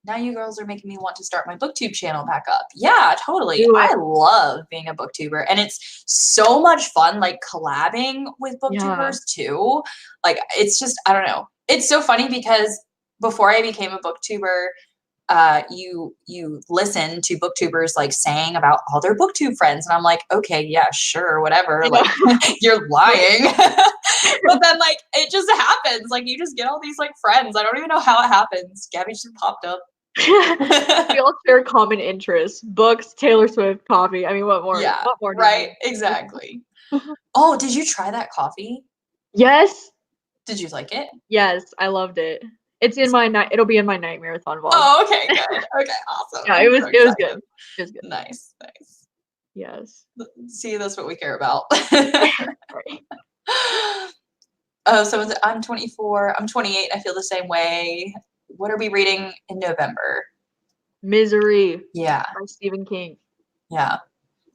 Now you girls are making me want to start my booktube channel back up. Yeah, totally. Do it. I love being a booktuber and it's so much fun like collabing with booktubers too. Like it's just I don't know. It's so funny because before I became a booktuber, you listen to booktubers like saying about all their booktube friends, and I'm like, okay, yeah, sure, whatever, I like know. you're lying. But then like it just happens, like you just get all these like friends. I don't even know how it happens. Gabby just popped up. We all share common interests: books, Taylor Swift, coffee. I mean, what more? Yeah, What more do you right, need? exactly. Oh, did you try that coffee? Yes, Did you like it? yes, I loved it. It's in my night. It'll be in my night marathon vlog. Oh, okay, good. Okay, awesome. Yeah, I'm so it was excited. good. It was good. Nice, nice. Yes. See, that's what we care about. Right. Oh, so I'm 24. I'm 28. I feel the same way. What are we reading in November? Misery Yeah, by Stephen King. yeah.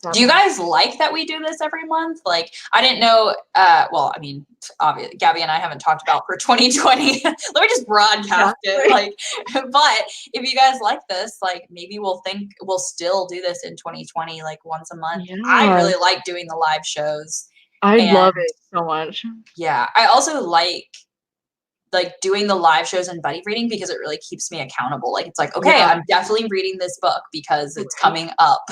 That Do you one. guys like that we do this every month? Like, I didn't know. Well, I mean, obviously, Gabby and I haven't talked about for 2020. Let me just broadcast Yeah. it. Like, but if you guys like this, like, maybe we'll still do this in 2020, like once a month. I Yeah. really like doing the live shows, I and love it so much. yeah, I also like doing the live shows and buddy reading because it really keeps me accountable. Like, it's like, okay, Yeah. I'm definitely reading this book because it's Right. coming up.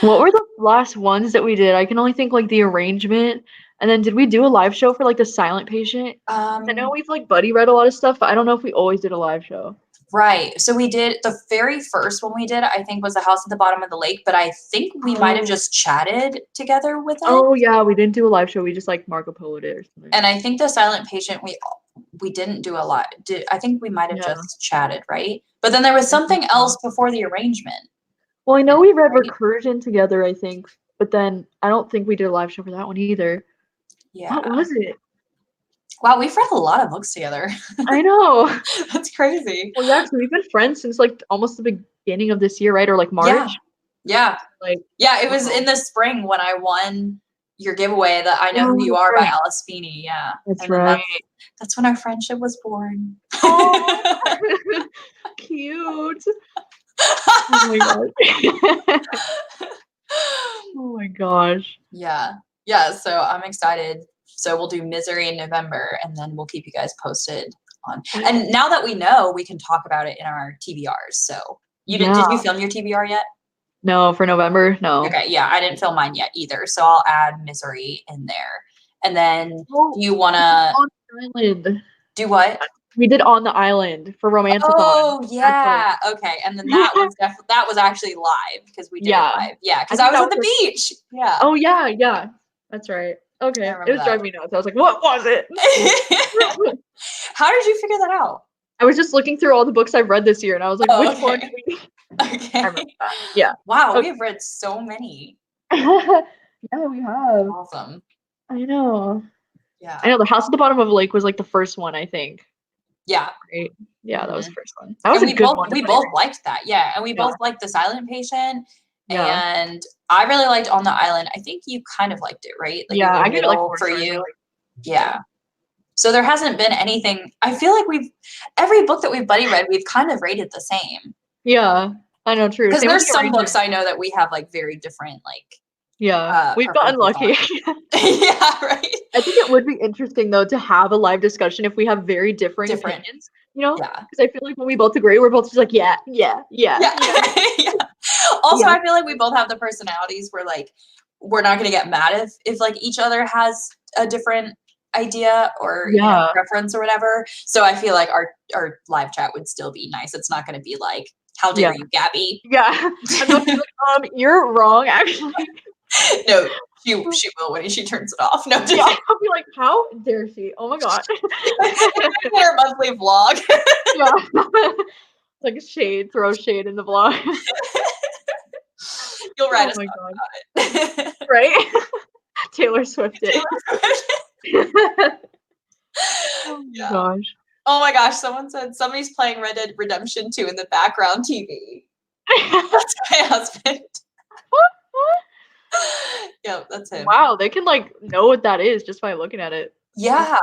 What were the last ones that we did? I can only think like the arrangement. And then did we do a live show for like the silent patient? I know we've like buddy read a lot of stuff, but I don't know if we always did a live show. Right. So we did the very first one we did, I think, was the house at the bottom of the lake, but I think we might have Oh. just chatted together with it. Oh yeah, we didn't do a live show. We just like Marco Poloed it or something. And I think the silent patient we didn't do a lot. I think we might have Yeah. just chatted, right? But then there was something else before the arrangement. Well, I know we read Right? Recursion together, I think, but then I don't think we did a live show for that one either. Yeah. What was it? Wow, we've read a lot of books together. I know. That's crazy. Well, yeah, 'cause we've been friends since like almost the beginning of this year, right? Or like Yeah. March. Yeah. Like, Yeah, it was wow. in the spring when I won your giveaway that I Know Who Oh, You that's Are by right. Alice Feeney. Yeah. That's And then right. that's when our friendship was born. Oh, cute. Oh my god. Oh my gosh. Yeah. Yeah. So I'm excited. So we'll do Misery in November and then we'll keep you guys posted on. And now that we know, we can talk about it in our TBRs. So did you Yeah. film your TBR yet? No, for November, no. Okay. Yeah. I didn't film mine yet either. So I'll add Misery in there. And then Oh, do you want to on the island. do what? We did On the Island for Romantathon. Oh That's what yeah. Okay. And then that was that was actually live because we did it yeah. live. Yeah, I because I think was that at the was beach. Yeah. oh yeah, yeah. That's right. I Okay. It remember was that. driving me nuts. I was like, what was it? How did you figure that out? I was just looking through all the books I've read this year and I was like, Oh, which one okay. do we I Okay. remember that. Yeah. Wow, we Okay. have read so many. Yeah, we have. Awesome. I know. Yeah. I know the house at the bottom of a lake was like the first one, I think. Yeah. Right? Yeah, that was Mhm. the first one. That was And a good one to we buddy both read. liked that. Yeah. And we Yeah. both liked The Silent Patient. Yeah. And I really liked On the Island. I think you kind of liked it, right? Like Yeah, it I was gave it like middle 4 for stars. you. Yeah. So there hasn't been anything. I feel like every book that we've buddy read, we've kind of rated the same. Yeah. I know, true. Because Same with there's the some arrangement. books I know that we have like very different like Yeah. We've gotten preferences lucky. on. Yeah, right. I think it would be interesting though to have a live discussion if we have very differing Different. opinions, you know? Yeah. Because I feel like when we both agree, we're both just like, yeah, yeah, yeah, Yeah. yeah, Yeah. Also, yeah, I feel like we both have the personalities where like we're not gonna get mad if like each other has a different idea or yeah, preference or whatever. So I feel like our live chat would still be nice. It's not gonna be like, how yeah, dare you, Gabby? yeah. And they'll be like, you're wrong, actually. No, she will when she turns it off. No, just Yeah, kidding. I'll be like, how dare she? Oh my god. It's her monthly vlog. Yeah. Like shade, throw shade in the vlog. You'll write Oh us my talk god. about it. Right? Taylor Swift it. Oh my Yeah. gosh. Oh my gosh, someone said somebody's playing Red Dead Redemption 2 in the background TV. That's my husband. Yep, that's him. Wow, they can like know what that is just by looking at it. Yeah.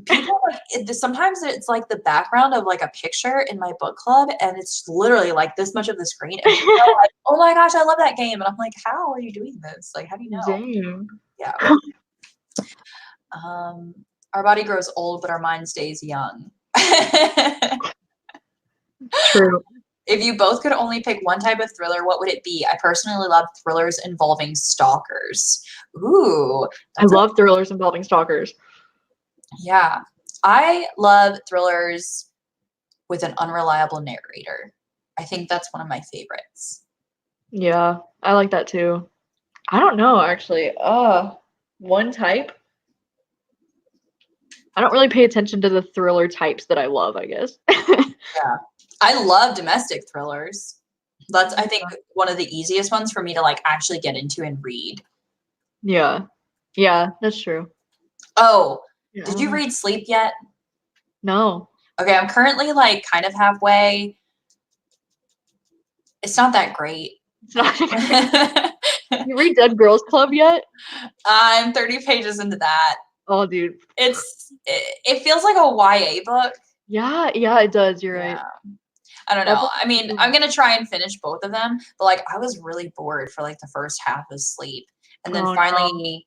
People like sometimes it's like the background of like a picture in my book club and it's literally like this much of the screen and people are like, oh my gosh, I love that game. And I'm like, how are you doing this? Like, how do you know? Dang. Yeah. Our body grows old, but our mind stays young. True. If you both could only pick one type of thriller, what would it be? I personally love thrillers involving stalkers. Ooh, I love thrillers involving stalkers. yeah. I love thrillers with an unreliable narrator. I think that's one of my favorites. Yeah, I like that too. I don't know actually. One type. I don't really pay attention to the thriller types that I love, I guess. Yeah. I love domestic thrillers. That's, I think, one of the easiest ones for me to like actually get into and read. Yeah. Yeah, that's true. Oh, Yeah, did you read Sleep yet? No. Okay, I'm currently like kind of halfway. It's not that great. It's not. You read Dead Girls Club yet? I'm 30 pages into that. Oh, dude. It feels like a YA book. Yeah, it does. You're right. I don't know. I mean, I'm gonna try and finish both of them, but like I was really bored for like the first half of Sleep, and then finally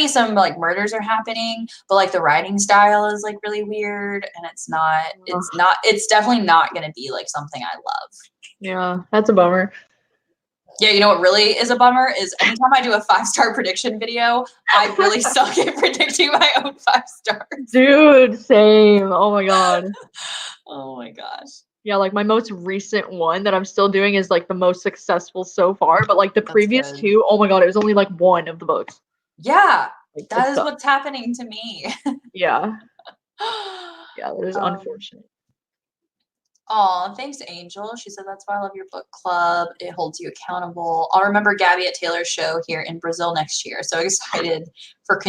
some like murders are happening, but like the writing style is like really weird, and it's definitely not gonna be like something I love. Yeah, that's a bummer. Yeah, you know what really is a bummer is anytime I do a 5-star prediction video, I really suck at predicting my own 5 stars. Dude, same. Oh my god. Oh my gosh. Yeah, like my most recent one that I'm still doing is like the most successful so far, but like the previous two, oh my god, it was only like one of the books. Yeah, like, that is what's happening to me. Yeah. Yeah, that is unfortunate. Oh, thanks, Angel. She said that's why I love your book club. It holds you accountable. I'll remember Gabby at Taylor's show here in Brazil next year. So excited for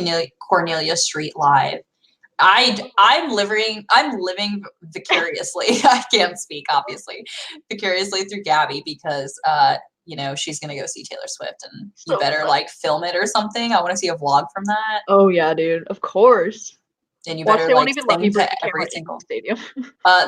Cornelia Street Live. I'm living vicariously. I can't speak, obviously, vicariously through Gabby because you know, she's gonna go see Taylor Swift and you better like film it or something. I want to see a vlog from that. Oh yeah, dude. Of course. And you better like even let me bring the camera single stadium.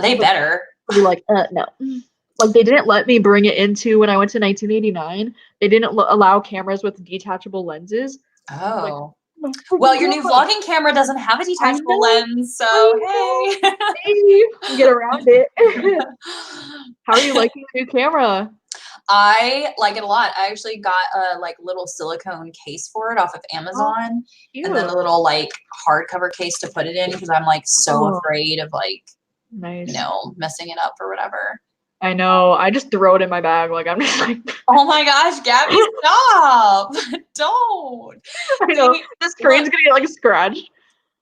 They better. Be like, no. Like they didn't let me bring it into when I went to 1989. They didn't allow cameras with detachable lenses. Oh. Like, well, your new vlogging camera doesn't have a detachable lens, so hey. Get around it. How are you liking the new camera? I like it a lot. I actually got a like little silicone case for it off of Amazon, and then a little like hardcover case to put it in because I'm like so afraid of like, you know, messing it up or whatever. I know. I just throw it in my bag. Like I'm just like, oh my gosh, Gabby, stop! Don't. I know. The screen's gonna get like scratched.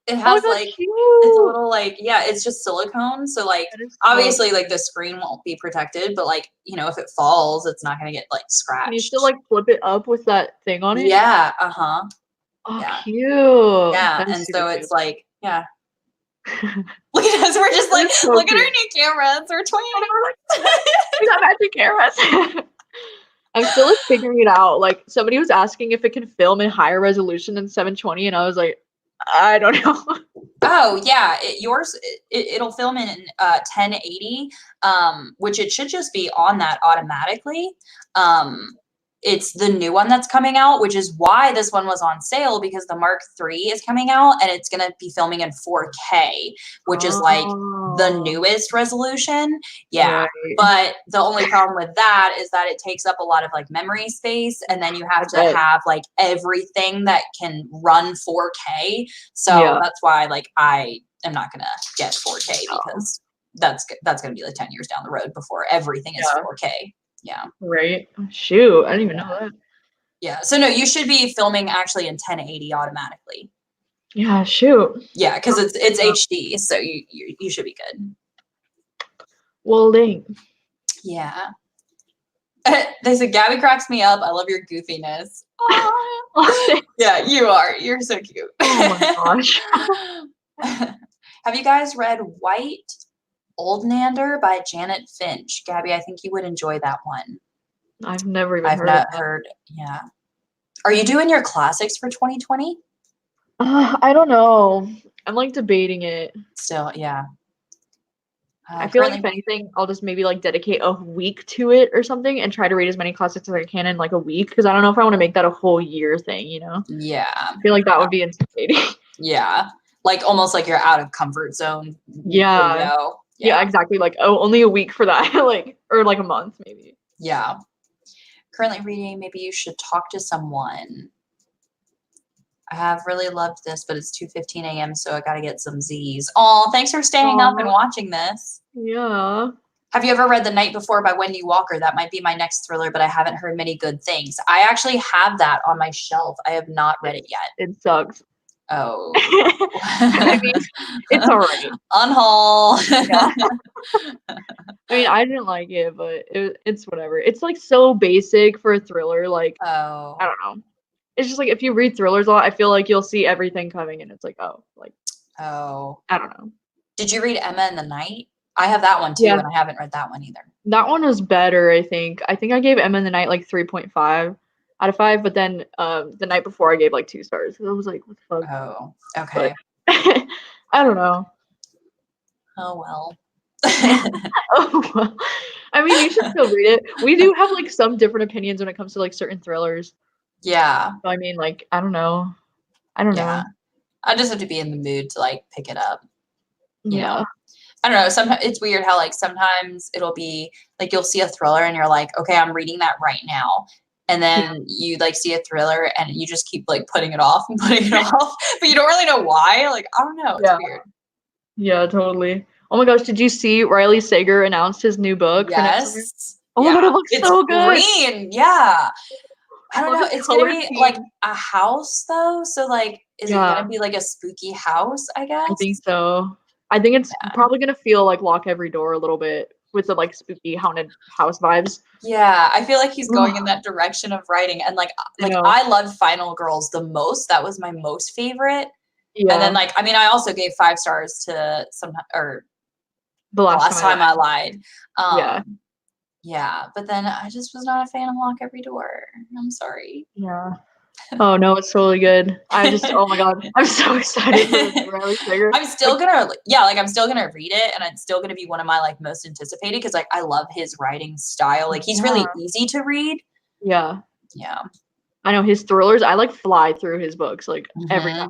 It has like it's a little like it's just silicone. So like obviously like the screen won't be protected, but like, you know, if it falls, it's not gonna get like scratched. Can you still like flip it up with that thing on it? Yeah. Oh, yeah. Cute. Yeah. And so it's like, yeah. Look at us. We're just like, look at our new cameras. We're twins. We got matching cameras. I'm still figuring it out. Like somebody was asking if it can film in higher resolution than 720, and I was like, I don't know. Oh yeah, yours it'll film in 1080, which it should just be on that automatically. It's the new one that's coming out, which is why this one was on sale because the Mark III is coming out and it's going to be filming in 4K, which is like the newest resolution. Yeah. Right. But the only problem with that is that it takes up a lot of like memory space and then you have to have like everything that can run 4K. So that's why like I am not going to get 4K because that's going to be like 10 years down the road before everything is 4K. Yeah. Right. Shoot. I didn't even know that. Yeah. So no, you should be filming actually in 1080 automatically. Yeah. Shoot. Yeah, because it's HD, so you should be good. Well, dang. Yeah. They said Gabby cracks me up. I love your goofiness. Yeah, you are. You're so cute. Oh my gosh. Have you guys read White Oldnander by Janet Finch? Gabby, I think you would enjoy that one. I've never even heard. Yeah. Are you doing your classics for 2020? I don't know. I'm like debating it. Still, yeah. I feel like if anything, I'll just maybe like dedicate a week to it or something and try to read as many classics as I can in like a week because I don't know if I want to make that a whole year thing, you know? Yeah. I feel like that would be intimidating. Yeah. Like almost like you're out of comfort zone. Yeah. Video. Yeah, Yeah. exactly. Like, oh, only a week for that, like, or like a month maybe. Yeah. Currently reading Maybe You Should Talk to Someone. I have really loved this, but it's 2:15 a.m., so I gotta get some Z's. Oh, thanks for staying up and Aw, watching this. yeah. Have you ever read The Night Before by Wendy Walker? That might be my next thriller, but I haven't heard many good things. I actually have that on my shelf. I have not read it yet. It sucks. Oh. I mean, it's alright. Unhaul. Yeah. I mean, I didn't like it, but it's whatever. It's, like, so basic for a thriller, like, I Oh. don't know. It's just, like, if you read thrillers a lot, I feel like you'll see everything coming and it's like, oh, like, Oh. I don't know. Did you read Emma in the Night? I have that one too, Yeah, and I haven't read that one either. that one was better, I think. I think I gave Emma in the Night, like, 3.5 out of 5, but then, The Night Before I gave, like, 2 stars. I was like, "What the fuck?" Oh, But okay. I don't know. Oh well. Oh, well. I mean, you should still read it. We do have, like, some different opinions when it comes to, like, certain thrillers. Yeah, So, I mean, like, I don't know. I don't yeah. know. I just have to be in the mood to like pick it up, you know. Yeah. I don't know, sometimes it's weird how like sometimes it'll be like you'll see a thriller and you're like, "Okay, I'm reading that right now." And Yeah. then you like see a thriller and you just keep like putting it off and putting it off, but you don't really know why. Like, I don't know, it's Yeah. weird. Yeah, totally. Oh my gosh, did you see Riley Sager announced his new book for next summer? Yes. Oh my Yeah. god, it looks It's so good. green. Yeah. I I don't love know. his It's gonna color be like scheme. a house though. So like, is it gonna Yeah, be like a spooky house, I I think guess? so. I think it's Yeah. probably gonna feel like Lock Every Door a little bit with the, like, spooky haunted house vibes. Yeah. I feel like he's going in Ugh, that direction of writing. And I like know. I loved Final Girls the most. That was my most favorite. And then Yeah, like, I mean, I also gave 5 stars to some or The the Last Time last I time I Lied. lied. Yeah, Yeah, but then I just was not a fan of Lock Every Door. I'm sorry. yeah. Oh, no, it's totally good. I just oh my god, I'm so excited for the new Riley Sager. I'm Like, still gonna yeah, like I'm still gonna read it and it's still gonna be one of my like most anticipated because like I love his writing style. Like he's yeah, really easy to read. yeah. Yeah. I know his thrillers, I, like, fly through his books, like, every Hmm. time.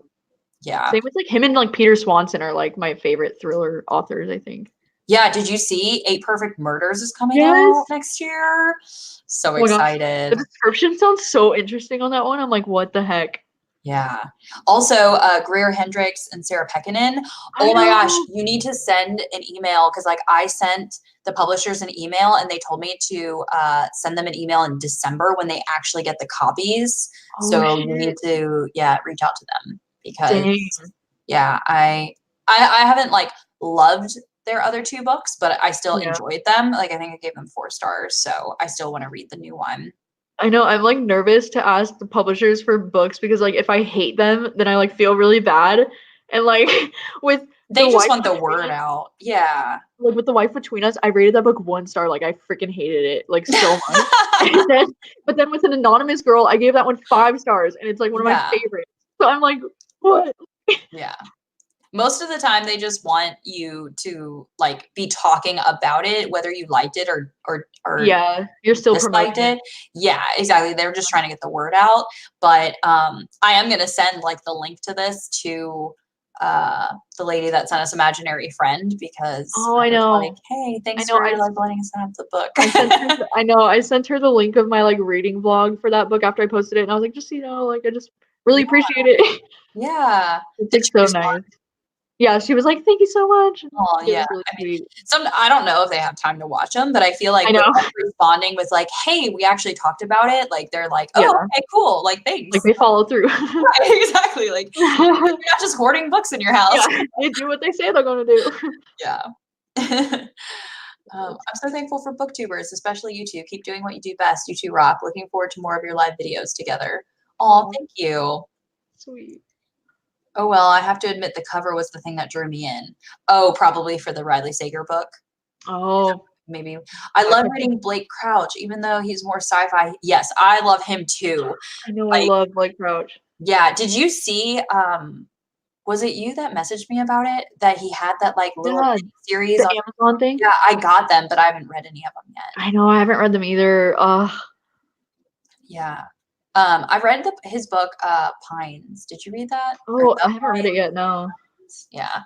Yeah. Same with, like, him and, like, Peter Swanson are, like, my favorite thriller authors, I think. Yeah. Did you see Eight Perfect Murders is coming out Yes! next year? So Oh my gosh, the excited. description sounds so interesting on that one, I'm like, "What the heck?" Yeah. Also, Greer Hendricks and Sarah Pekkanen. I Oh my gosh, know! you need to send an email because like I sent the publishers an email and they told me to send them an email in December when they actually get the copies. Oh, So you need shit. to reach out to them because Dang, yeah, I haven't like loved their other 2 books, but I still yeah. enjoyed them. Like I think I gave them 4 stars, so I still want to read the new one. I know, I'm, like, nervous to ask the publishers for books because, like, if I hate them, then I, like, feel really bad, and, like, with The They just Wife want the Between word Us out. Yeah. like, with The Wife Between Us, I rated that book 1 star, like, I freaking hated it, like, so much, and then but then with An Anonymous Girl, I gave that one 5 stars, and it's, like, one of my Yeah. favorites. So I'm like, "What?" Yeah. Most of the time they just want you to like be talking about it, whether you liked it or Yeah, you're still disliked promoting it. it. Yeah, exactly. They're just trying to get the word out. But I am gonna send like the link to this to the lady that sent us Imaginary Friend because Oh, I I was like, know. hey, I thanks know, for like letting us have the book. I sent her the link of my, like, reading vlog for that book after I posted it, and I was like, "Just so you know, like, I just really Yeah, appreciate it." yeah. It's, Did like, she so respond? nice. Yeah, she was like, "Thank you so much." Oh It yeah. was really I mean, sweet. I don't know if they have time to watch them, but I feel like I with know. them responding with like, "Hey, we actually talked about it," like they're like, "Oh, Yeah, okay, cool. Like, like, thanks." they follow through. Right, exactly. Like, you're not just hoarding books in your house. Yeah, they do what they say they're gonna do. Yeah. I'm so thankful for booktubers, especially you two. Keep doing what you do best. You two rock. Looking forward to more of your live videos together. Oh, Aw, thank you. sweet. Oh well, I have to admit the cover was the thing that drew me in. Oh, probably for the Riley Sager book. Oh, Maybe. I that love could be. reading Blake Crouch, even though he's more sci-fi. Yes, I love him too. I know I Like, love Blake Crouch. yeah, did you see, was it you that messaged me about it? That he had that, like, little Yeah, mini series the on Amazon thing? yeah, I got them, but I haven't read any of them yet. I know, I haven't read them either. Ugh. Yeah. I read his book, Pines. Did you read that? Or Oh, The I haven't read it Pines? yet, no. Yeah.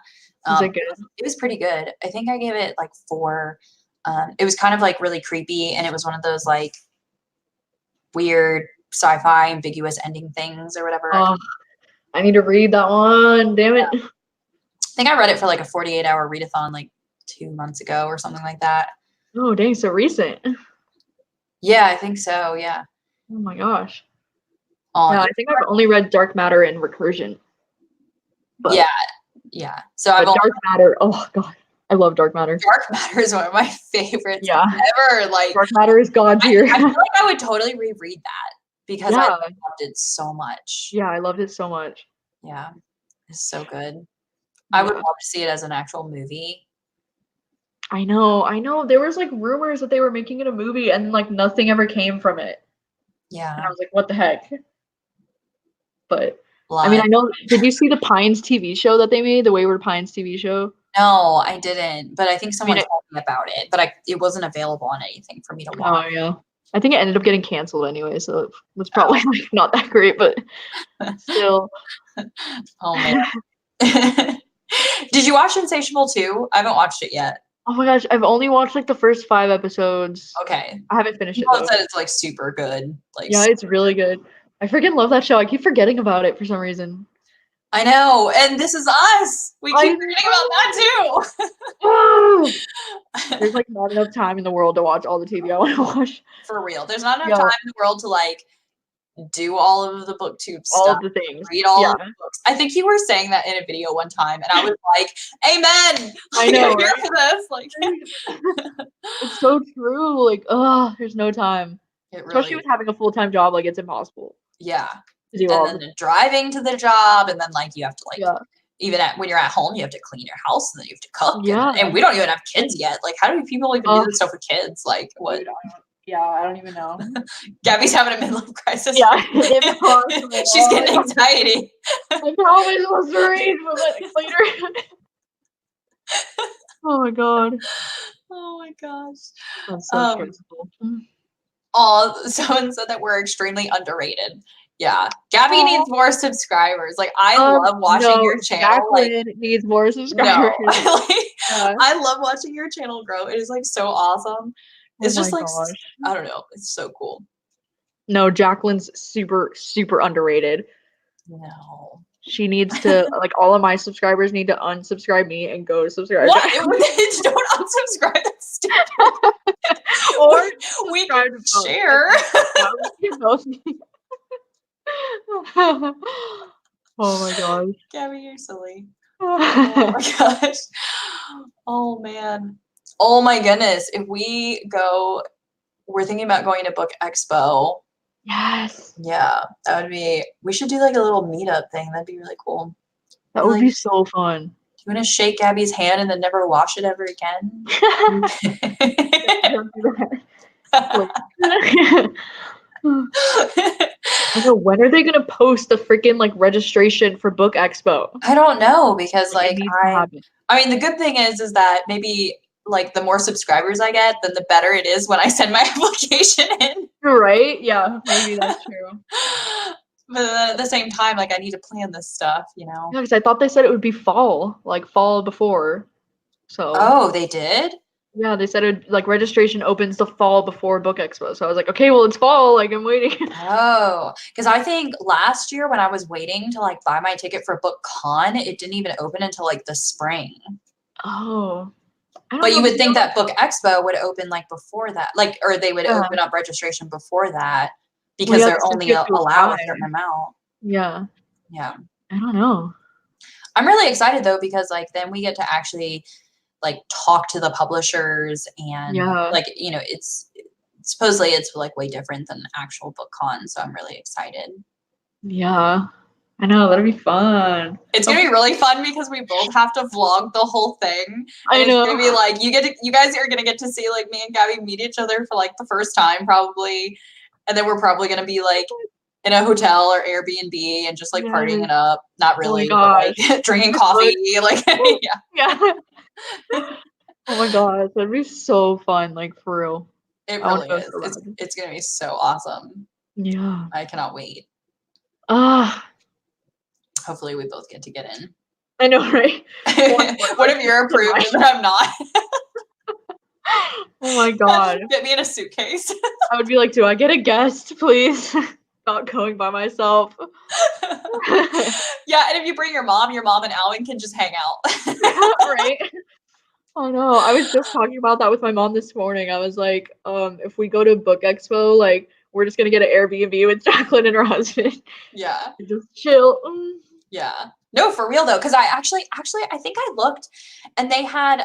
Is it good? It was pretty good. I think I gave it like 4. It was kind of like really creepy, and it was one of those like weird sci-fi ambiguous ending things or whatever. Oh, I need to read that one. Damn it. I think I read it for like a 48-hour readathon like 2 months ago or something like that. Oh, dang, so recent. Yeah, I think so. Yeah. Oh my gosh. Oh, Yeah, I think I've only read Dark Matter and Recursion. yeah, But yeah. So I've but only Dark Matter, oh god. I love Dark Matter. Dark Matter is one of my favorites Yeah. ever. Like Dark Matter is God tier. I feel like I would totally reread that because I Yeah. loved it so much. Yeah, I loved it so much. Yeah, it's so good. I would Yeah. love to see it as an actual movie. I know. There was like rumors that they were making it a movie and like nothing ever came from it. And Yeah, I was like, what the heck? But I mean, blood. I know, did you see the Pines TV show that they made, the Wayward Pines TV show? No, I didn't, but I think I mean, someone told me about it, but it wasn't available on anything for me to watch. oh yeah. I think it ended up getting canceled anyway, so it was probably Oh, like not that great, but still. oh man. Did you watch Insatiable too? I haven't watched it yet. Oh my gosh, I've only watched like the first 5 episodes. Okay. I haven't finished it People have though. said it's like super good. Like Yeah, it's really good. I freaking love that show. I keep forgetting about it for some reason. I know, and This Is Us. We I keep forgetting about that know. too. There's like not enough time in the world to watch all the TV I want to watch. For real. There's not enough Yeah, time in the world to like do all of the booktube all stuff, of the things. read all Yeah, of the books. I think you were saying that in a video one time, and I was like, "Amen." I Like, know, I'm here right? for this. Like, It's so true. Like, there's no time. it Especially really, with having a full-time job, like it's impossible yeah. to do And all then the the driving to the job, and then like you have to like yeah. even when you're at home, you have to clean your house, and then you have to cook, Yeah. and we don't even have kids yet. Like, how do people even do Uh, this stuff with kids? Like, what? dude, I don't even know. Gabby's having a midlife crisis. Yeah, impossible. She's getting anxiety. Like, how am I supposed to read minutes later? Oh my god. Oh my gosh. That's so Um, stressful. Oh, someone said that we're extremely underrated. Yeah. Gabby Aw. needs more subscribers. Like I love watching No, your channel. Like Jacqueline needs more no. subscribers. Like Yeah. I love watching your channel grow. It is like so awesome. Oh It's my just like gosh. I don't know. It's so cool. No, Jacqueline's super, super underrated. No. She needs to, like, all of my subscribers need to unsubscribe me and go subscribe What? Jacqueline. Don't unsubscribe. That's stupid. Or we subscribe can to both. share. Yeah, we can both. Oh my gosh. Gabby, you're silly. Oh my gosh. Oh man. Oh my goodness. If we go, we're thinking about going to Book Expo. Yes. Yeah, that would be. We should do like a little meetup thing. That'd be really cool. That You would like, be do so fun. you want to shake Gabby's hand and then never wash it ever again? Don't do that. Please. I know, when are they gonna post the freaking like registration for Book Expo? I don't know because Like, it like needs to happen. I mean the good thing is that maybe like the more subscribers I get, then the better it is when I send my application in. Right? Yeah, maybe that's true. But then at the same time, like I need to plan this stuff, you know. Yeah, because I thought they said it would be fall, like fall before. So Oh, they did? yeah, they said it like registration opens the fall before Book Expo. So I was like, okay, well it's fall, like I'm waiting. Oh, because I think last year when I was waiting to like buy my ticket for BookCon, it didn't even open until like the spring. Oh, I don't But know. you would See, think that Book Expo would open like before that, like, or they would yeah. open up registration before that Well, because yeah, they're 'cause since only you have to allow a apply. certain amount. Yeah, Yeah. I don't know. I'm really excited though because like then we get to actually like talk to the publishers and Yeah, like you know it's supposedly it's like way different than actual BookCon, so I'm really excited. yeah. I know, that'd be fun. It's gonna be really fun because we both have to vlog the whole thing, and I it's gonna know. be like you guys are gonna get to see like me and Gabby meet each other for like the first time probably, and then we're probably gonna be like in a hotel or Airbnb and just like partying Yes. it up. Not Oh my really, but gosh. like drinking Just like, coffee, like yeah. yeah. Oh my gosh, that'd be so fun, like for real. It I want really to go is. so bad. It's gonna be so awesome. Yeah. I cannot wait. Ah, Hopefully we both get to get in. I know, right? What if you're approved and I'm not? Oh my god. Get me in a suitcase. I would be like, do I get a guest, please? Not going by myself. Yeah, and if you bring your mom and Alvin can just hang out. Right? Oh no, I was just talking about that with my mom this morning. I was like, if we go to Book Expo, like we're just gonna get an Airbnb with Jacqueline and her husband. Yeah. And just chill. Yeah. No, for real though, because I actually I think I looked and they had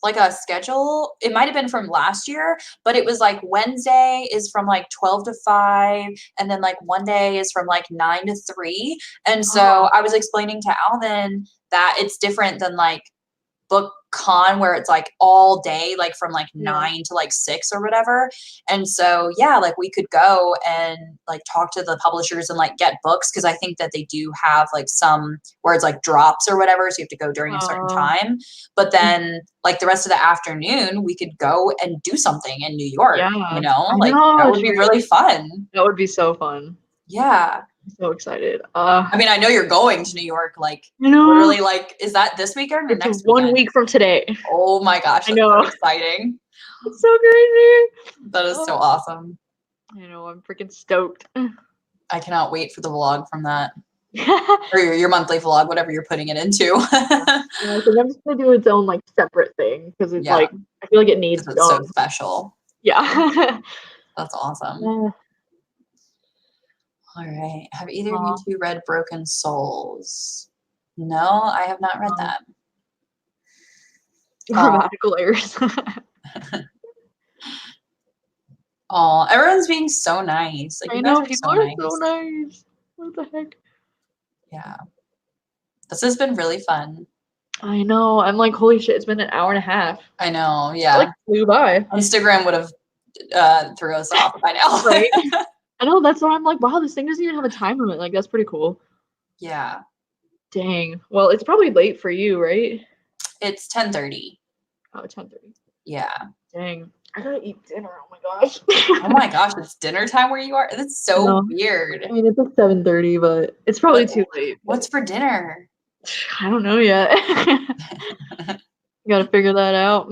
like a schedule. It might have been from last year, but it was like Wednesday is from like 12 to 5, and then like one day is from like 9 to 3. And so I was explaining to Alvin that it's different than like BookCon where it's like all day, like from like Yeah. 9 to like 6 or whatever. And so yeah, like we could go and like talk to the publishers and like get books, because I think that they do have like some where it's like drops or whatever, so you have to go during a certain time. But then like the rest of the afternoon we could go and do something in New York, Yeah. you know, I like that know, would be true. really fun. That would be so fun. Yeah. I'm so excited. I mean, I know you're going to New York, like You know, literally, like, is that this weekend or it's next 1 weekend? week from today. Oh my gosh, I that's so know. exciting. It's so crazy. That is so awesome. I know, I'm freaking stoked. I cannot wait for the vlog from that. Or your monthly vlog, whatever you're putting it into. Yeah, I think I'm just gonna do its own like separate thing because it's Yeah. like I feel like it needs Because it's so special. Yeah. That's awesome. All right. Have either of you two read Broken Souls? No, I have not read that. Grammatical errors. Oh, everyone's being so nice. Like, I you guys know, are people so are nice. so nice. What the heck? Yeah. This has been really fun. I know. I'm like, holy shit, it's been an hour and a half. I know, yeah. It like flew by. Instagram would have threw us off by now. Right? I know, that's why I'm like, wow, this thing doesn't even have a time limit. Like, that's pretty cool. Yeah. Dang. Well, it's probably late for you, right? It's 10:30. Oh, 10:30. Yeah. Dang. I gotta eat dinner. Oh my gosh. Oh my gosh, it's dinner time where you are? That's so weird. I mean, it's like 7:30, but it's probably too late. What's for dinner? I don't know yet. Gotta figure that out.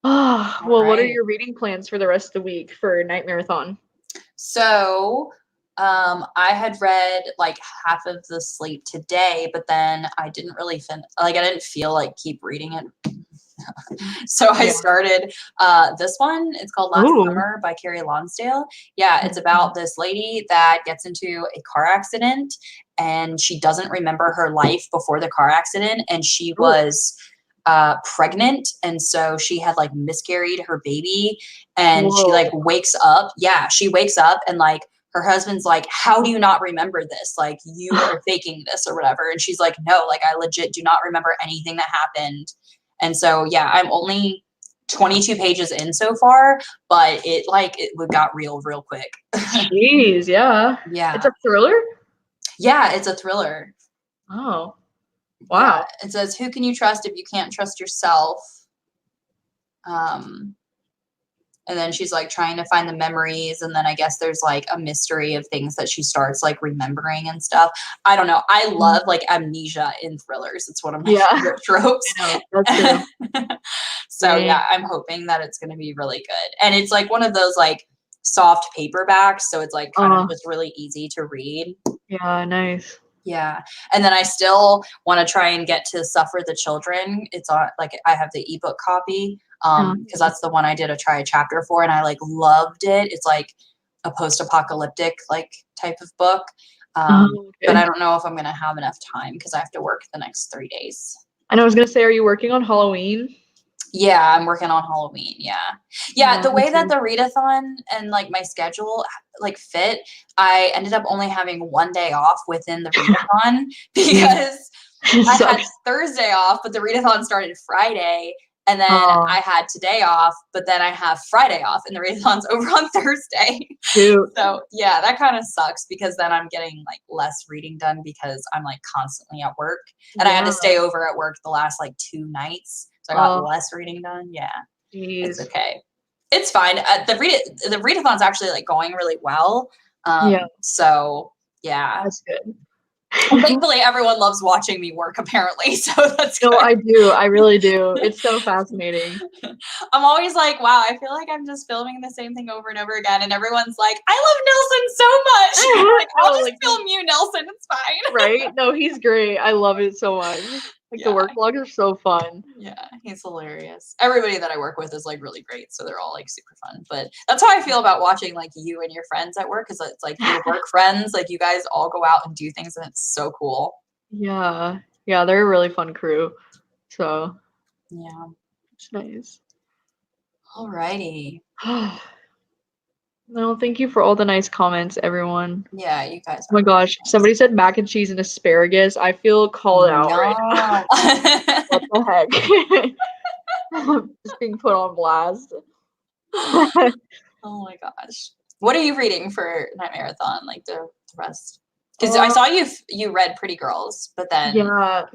Well, what are your reading plans for the rest of the week for Night Marathon? So, I had read like half of the Sleep today, but then I didn't really I didn't feel like keep reading it. So I started this one. It's called Last Summer by Carrie Lonsdale. Yeah, it's about this lady that gets into a car accident and she doesn't remember her life before the car accident, and she was pregnant, and so she had like miscarried her baby, and she like wakes up. Yeah, she wakes up and like her husband's like, how do you not remember this? Like, you are faking this or whatever. And she's like, no, like I legit do not remember anything that happened. And so, yeah, I'm only 22 pages in so far, but it got real quick. Jeez, yeah. Yeah. It's a thriller? Yeah, it's a thriller. Oh. Wow. Yeah. It says, who can you trust if you can't trust yourself? And then she's like trying to find the memories, and then I guess there's like a mystery of things that she starts like remembering and stuff. I don't know. I love like amnesia in thrillers. It's one of my favorite tropes. I know. That's true. So yeah, I'm hoping that it's gonna be really good. And it's like one of those like soft paperbacks, so it's like kind of just really easy to read. Yeah, nice. Yeah. And then I still want to try and get to Suffer the Children. It's on like I have the ebook copy. Because that's the one I did try a chapter for, and I like loved it. It's like a post-apocalyptic like type of book. But I don't know if I'm gonna have enough time because I have to work the next 3 days. And I was gonna say, are you working on Halloween? Yeah, I'm working on Halloween. Yeah. The way that the readathon and like my schedule like fit, I ended up only having 1 day off within the readathon because I had Thursday off, but the readathon started Friday. And then I had today off, but then I have Friday off, and the readathon's over on Thursday. So yeah, that kind of sucks because then I'm getting like less reading done because I'm like constantly at work, and I had to stay over at work the last like 2 nights, so I got less reading done. Yeah, it's okay. It's fine. The readathon's actually like going really well. So yeah, that's good. And thankfully, everyone loves watching me work, apparently, so that's good. No, I do. I really do. It's so fascinating. I'm always like, wow, I feel like I'm just filming the same thing over and over again, and everyone's like, I love Nelson so much. I'm like, I'll No, just like, film you, Nelson. It's fine. right? No, he's great. I love it so much. Like the Yeah. work vlogs are so fun. Yeah, he's hilarious. Everybody that I work with is like really great, so they're all like super fun. But that's how I feel about watching like you and your friends at work, because it's like your work friends, like you guys all go out and do things, and it's so cool. Yeah. Yeah, they're a really fun crew. So Yeah. it's nice. Alrighty. No, thank you for all the nice comments, everyone. Yeah, you guys Oh are my really gosh, nice. somebody said mac and cheese and asparagus. I feel called out right now. No. What the heck? Just being put on blast. Oh my gosh. What are you reading for Night Marathon? Like the rest? Because I saw you read Pretty Girls, but then Yeah,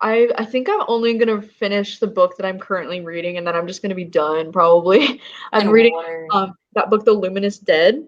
I think I'm only gonna finish the book that I'm currently reading, and then I'm just gonna be done probably. I'm and reading what are you? that book, The Luminous Dead.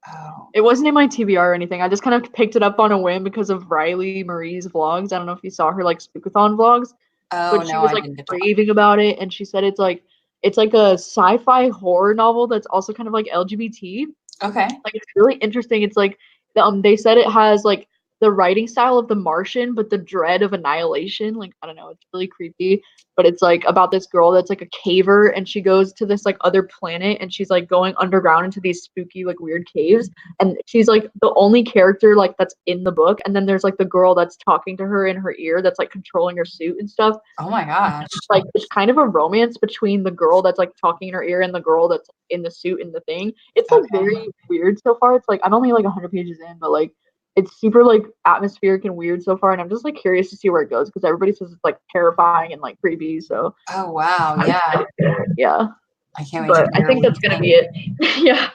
Oh. It wasn't in my TBR or anything. I just kind of picked it up on a whim because of Riley Marie's vlogs. I don't know if you saw her like spookathon vlogs, Oh but she no, was I like didn't get to watch. raving about it, and she said it's like a sci-fi horror novel that's also kind of like LGBT. Okay. Like it's really interesting. It's like they said it has like the writing style of The Martian, but the dread of annihilation. Like I don't know, it's really creepy. But it's like about this girl that's like a caver, and she goes to this like other planet, and she's like going underground into these spooky like weird caves, and she's like the only character like that's in the book. And then there's like the girl that's talking to her in her ear, that's like controlling her suit and stuff. Oh my gosh. Like it's kind of a romance between the girl that's like talking in her ear and the girl that's in the suit in the thing. It's like Okay. very weird so far. It's like I'm only like 100 pages in, but like it's super like atmospheric and weird so far, and I'm just like curious to see where it goes because everybody says it's like terrifying and like creepy. So Oh wow. Yeah. yeah, I can't wait to but I hear think what you that's gonna think. be it. Yeah.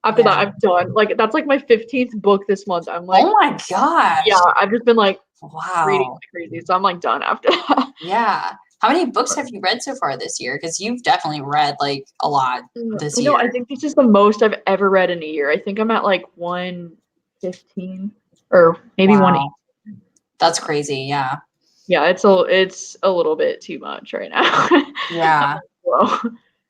After that, Yeah. I'm done. Like that's like my 15th book this month. I'm like, Oh my gosh. yeah, I've just been like reading Wow. like crazy, so I'm like done after that. Yeah. How many books have you read so far this year? Because you've definitely read like a lot this You know, year. I think this is the most I've ever read in a year. I think I'm at like 115 or maybe Wow. 118. That's crazy. Yeah. Yeah, it's a little bit too much right now. Yeah. Whoa.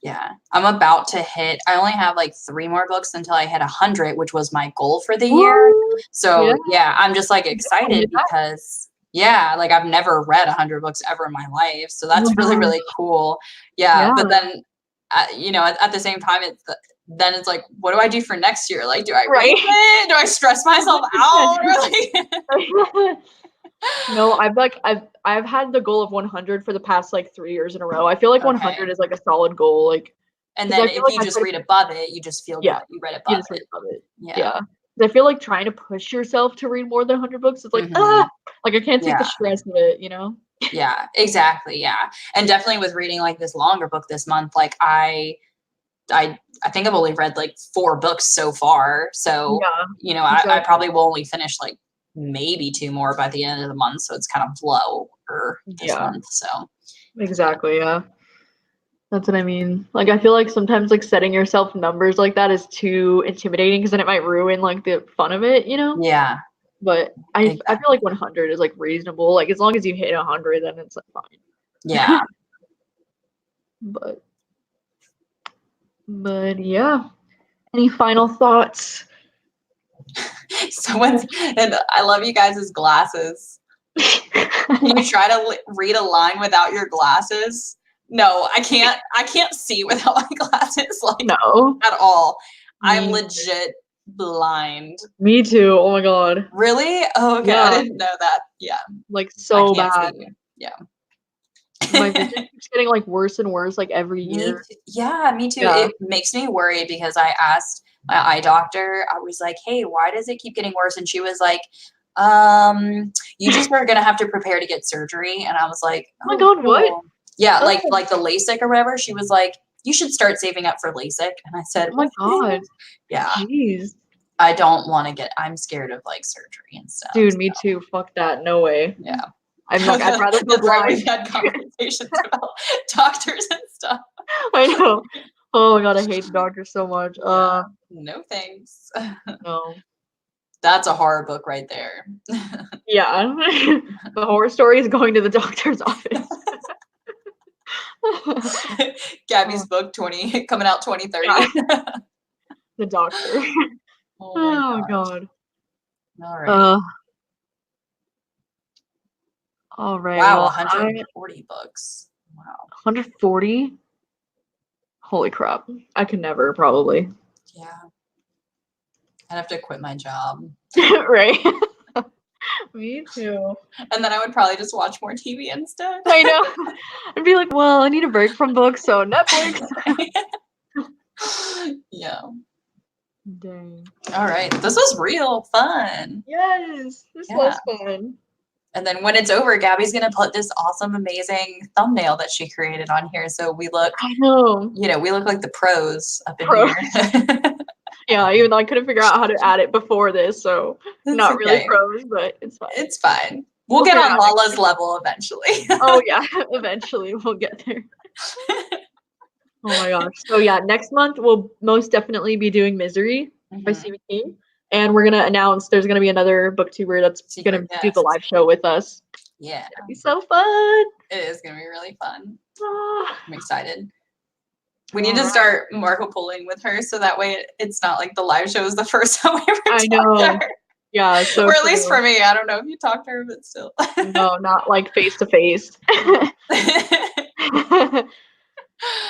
Yeah. I'm about to hit, I only have like 3 more books until I hit 100, which was my goal for the year. Woo! Yeah, So yeah, I'm just like I excited did that. because yeah, like I've never read 100 books ever in my life. So Oh that's my really, gosh. really cool. Yeah. Yeah, But then, at the same time, then it's like, what do I do for next year? Like, do I race right. it? Do I stress myself out? Or like, 100%. No, I've had the goal of 100 for the past like 3 years in a row. I feel like 100 okay. is like a solid goal, like And because then I feel if like you I just try to read above it, you just feel good yeah, that you read you above just read it. above it. Yeah. Yeah. 'Cause I feel like trying to push yourself to read more than 100 books, it's like, Hmm. like I can't take the Yeah. stress of it, you know? Yeah, exactly. Yeah. And definitely with reading like this longer book this month, like I think I've only read like 4 books so far. So, Yeah, I exactly. probably will only finish like maybe 2 more by the end of the month. So it's kind of low for this Yeah, month. So exactly. Yeah. That's what I mean. Like, I feel like sometimes like setting yourself numbers like that is too intimidating because then it might ruin like the fun of it, you know? yeah, But I feel exactly. like 100 is like reasonable. Like as long as you hit 100, then it's like Yeah. fine. But yeah. Any final thoughts? And I love you guys' glasses. Can you try to read a line without your glasses? No, I can't. I can't see without my glasses, like No. at all. I'm Me legit blind. Me too. Oh my god. Really? Oh, okay. I Yeah, didn't know that. Yeah, like I so can't bad. see you. Yeah. My vision keeps getting like worse and worse like every year. Yeah, me too. Yeah. It makes me worried because I asked my eye doctor, I was like, hey, why does it keep getting worse? And she was like, you just are gonna have to prepare to get surgery. And I was like, Oh my oh, god, what? cool. Yeah, Oh, like the LASIK or whatever. She was like, you should start saving up for LASIK. And I said, oh my okay. god. Yeah, Jeez. I don't want to I'm scared of like surgery and stuff. Dude, me So, too. Fuck that. No way. yeah. I'm like, I'd rather go That's right. blind. We've had conversations about doctors and stuff. I know. Oh my god, I hate the doctor so much. Yeah. No thanks. No. That's a horror book right there. Yeah. The horror story is going to the doctor's office. Gabby's book coming out 2030. Yeah. The doctor. Oh my Oh gosh. god. All right. All right. Wow, Well, 140 books. Wow. 140. Holy crap. I could never probably. Yeah. I'd have to quit my job. Right. Me too. And then I would probably just watch more TV instead. I know. I'd be like, well, I need a break from books, so Netflix. Yeah. Dang. All right. This was real fun. Yes. This was fun. And then when it's over, Gabby's going to put this awesome, amazing thumbnail that she created on here. So we look, I know. we look like the pros up in here. Yeah, even though I couldn't figure out how to add it before this, so not really pros, but it's fine. It's fine. We'll get on Lala's level eventually. Oh yeah, eventually we'll get there. Oh my gosh. So yeah, next month we'll most definitely be doing Misery by Stephen King. And we're gonna announce there's gonna be another booktuber that's gonna do the live show with us. Yeah. It'll be so fun. It is gonna be really fun. Ah. I'm excited. We need to start Marco pulling with her so that way it's not like the live show is the first time we ever talk to her. Yeah, so or at least for me. I don't know if you talk to her, but still. No, not like face to face.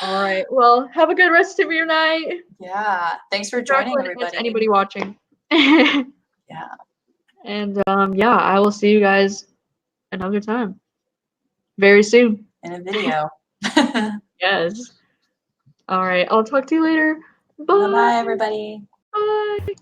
All right. Well, have a good rest of your night. Yeah. Thanks for joining, everybody. Anybody watching. Yeah. And yeah, I will see you guys another time. Very soon. In a video. Yes. All right. I'll talk to you later. Bye. Bye-bye, everybody. Bye.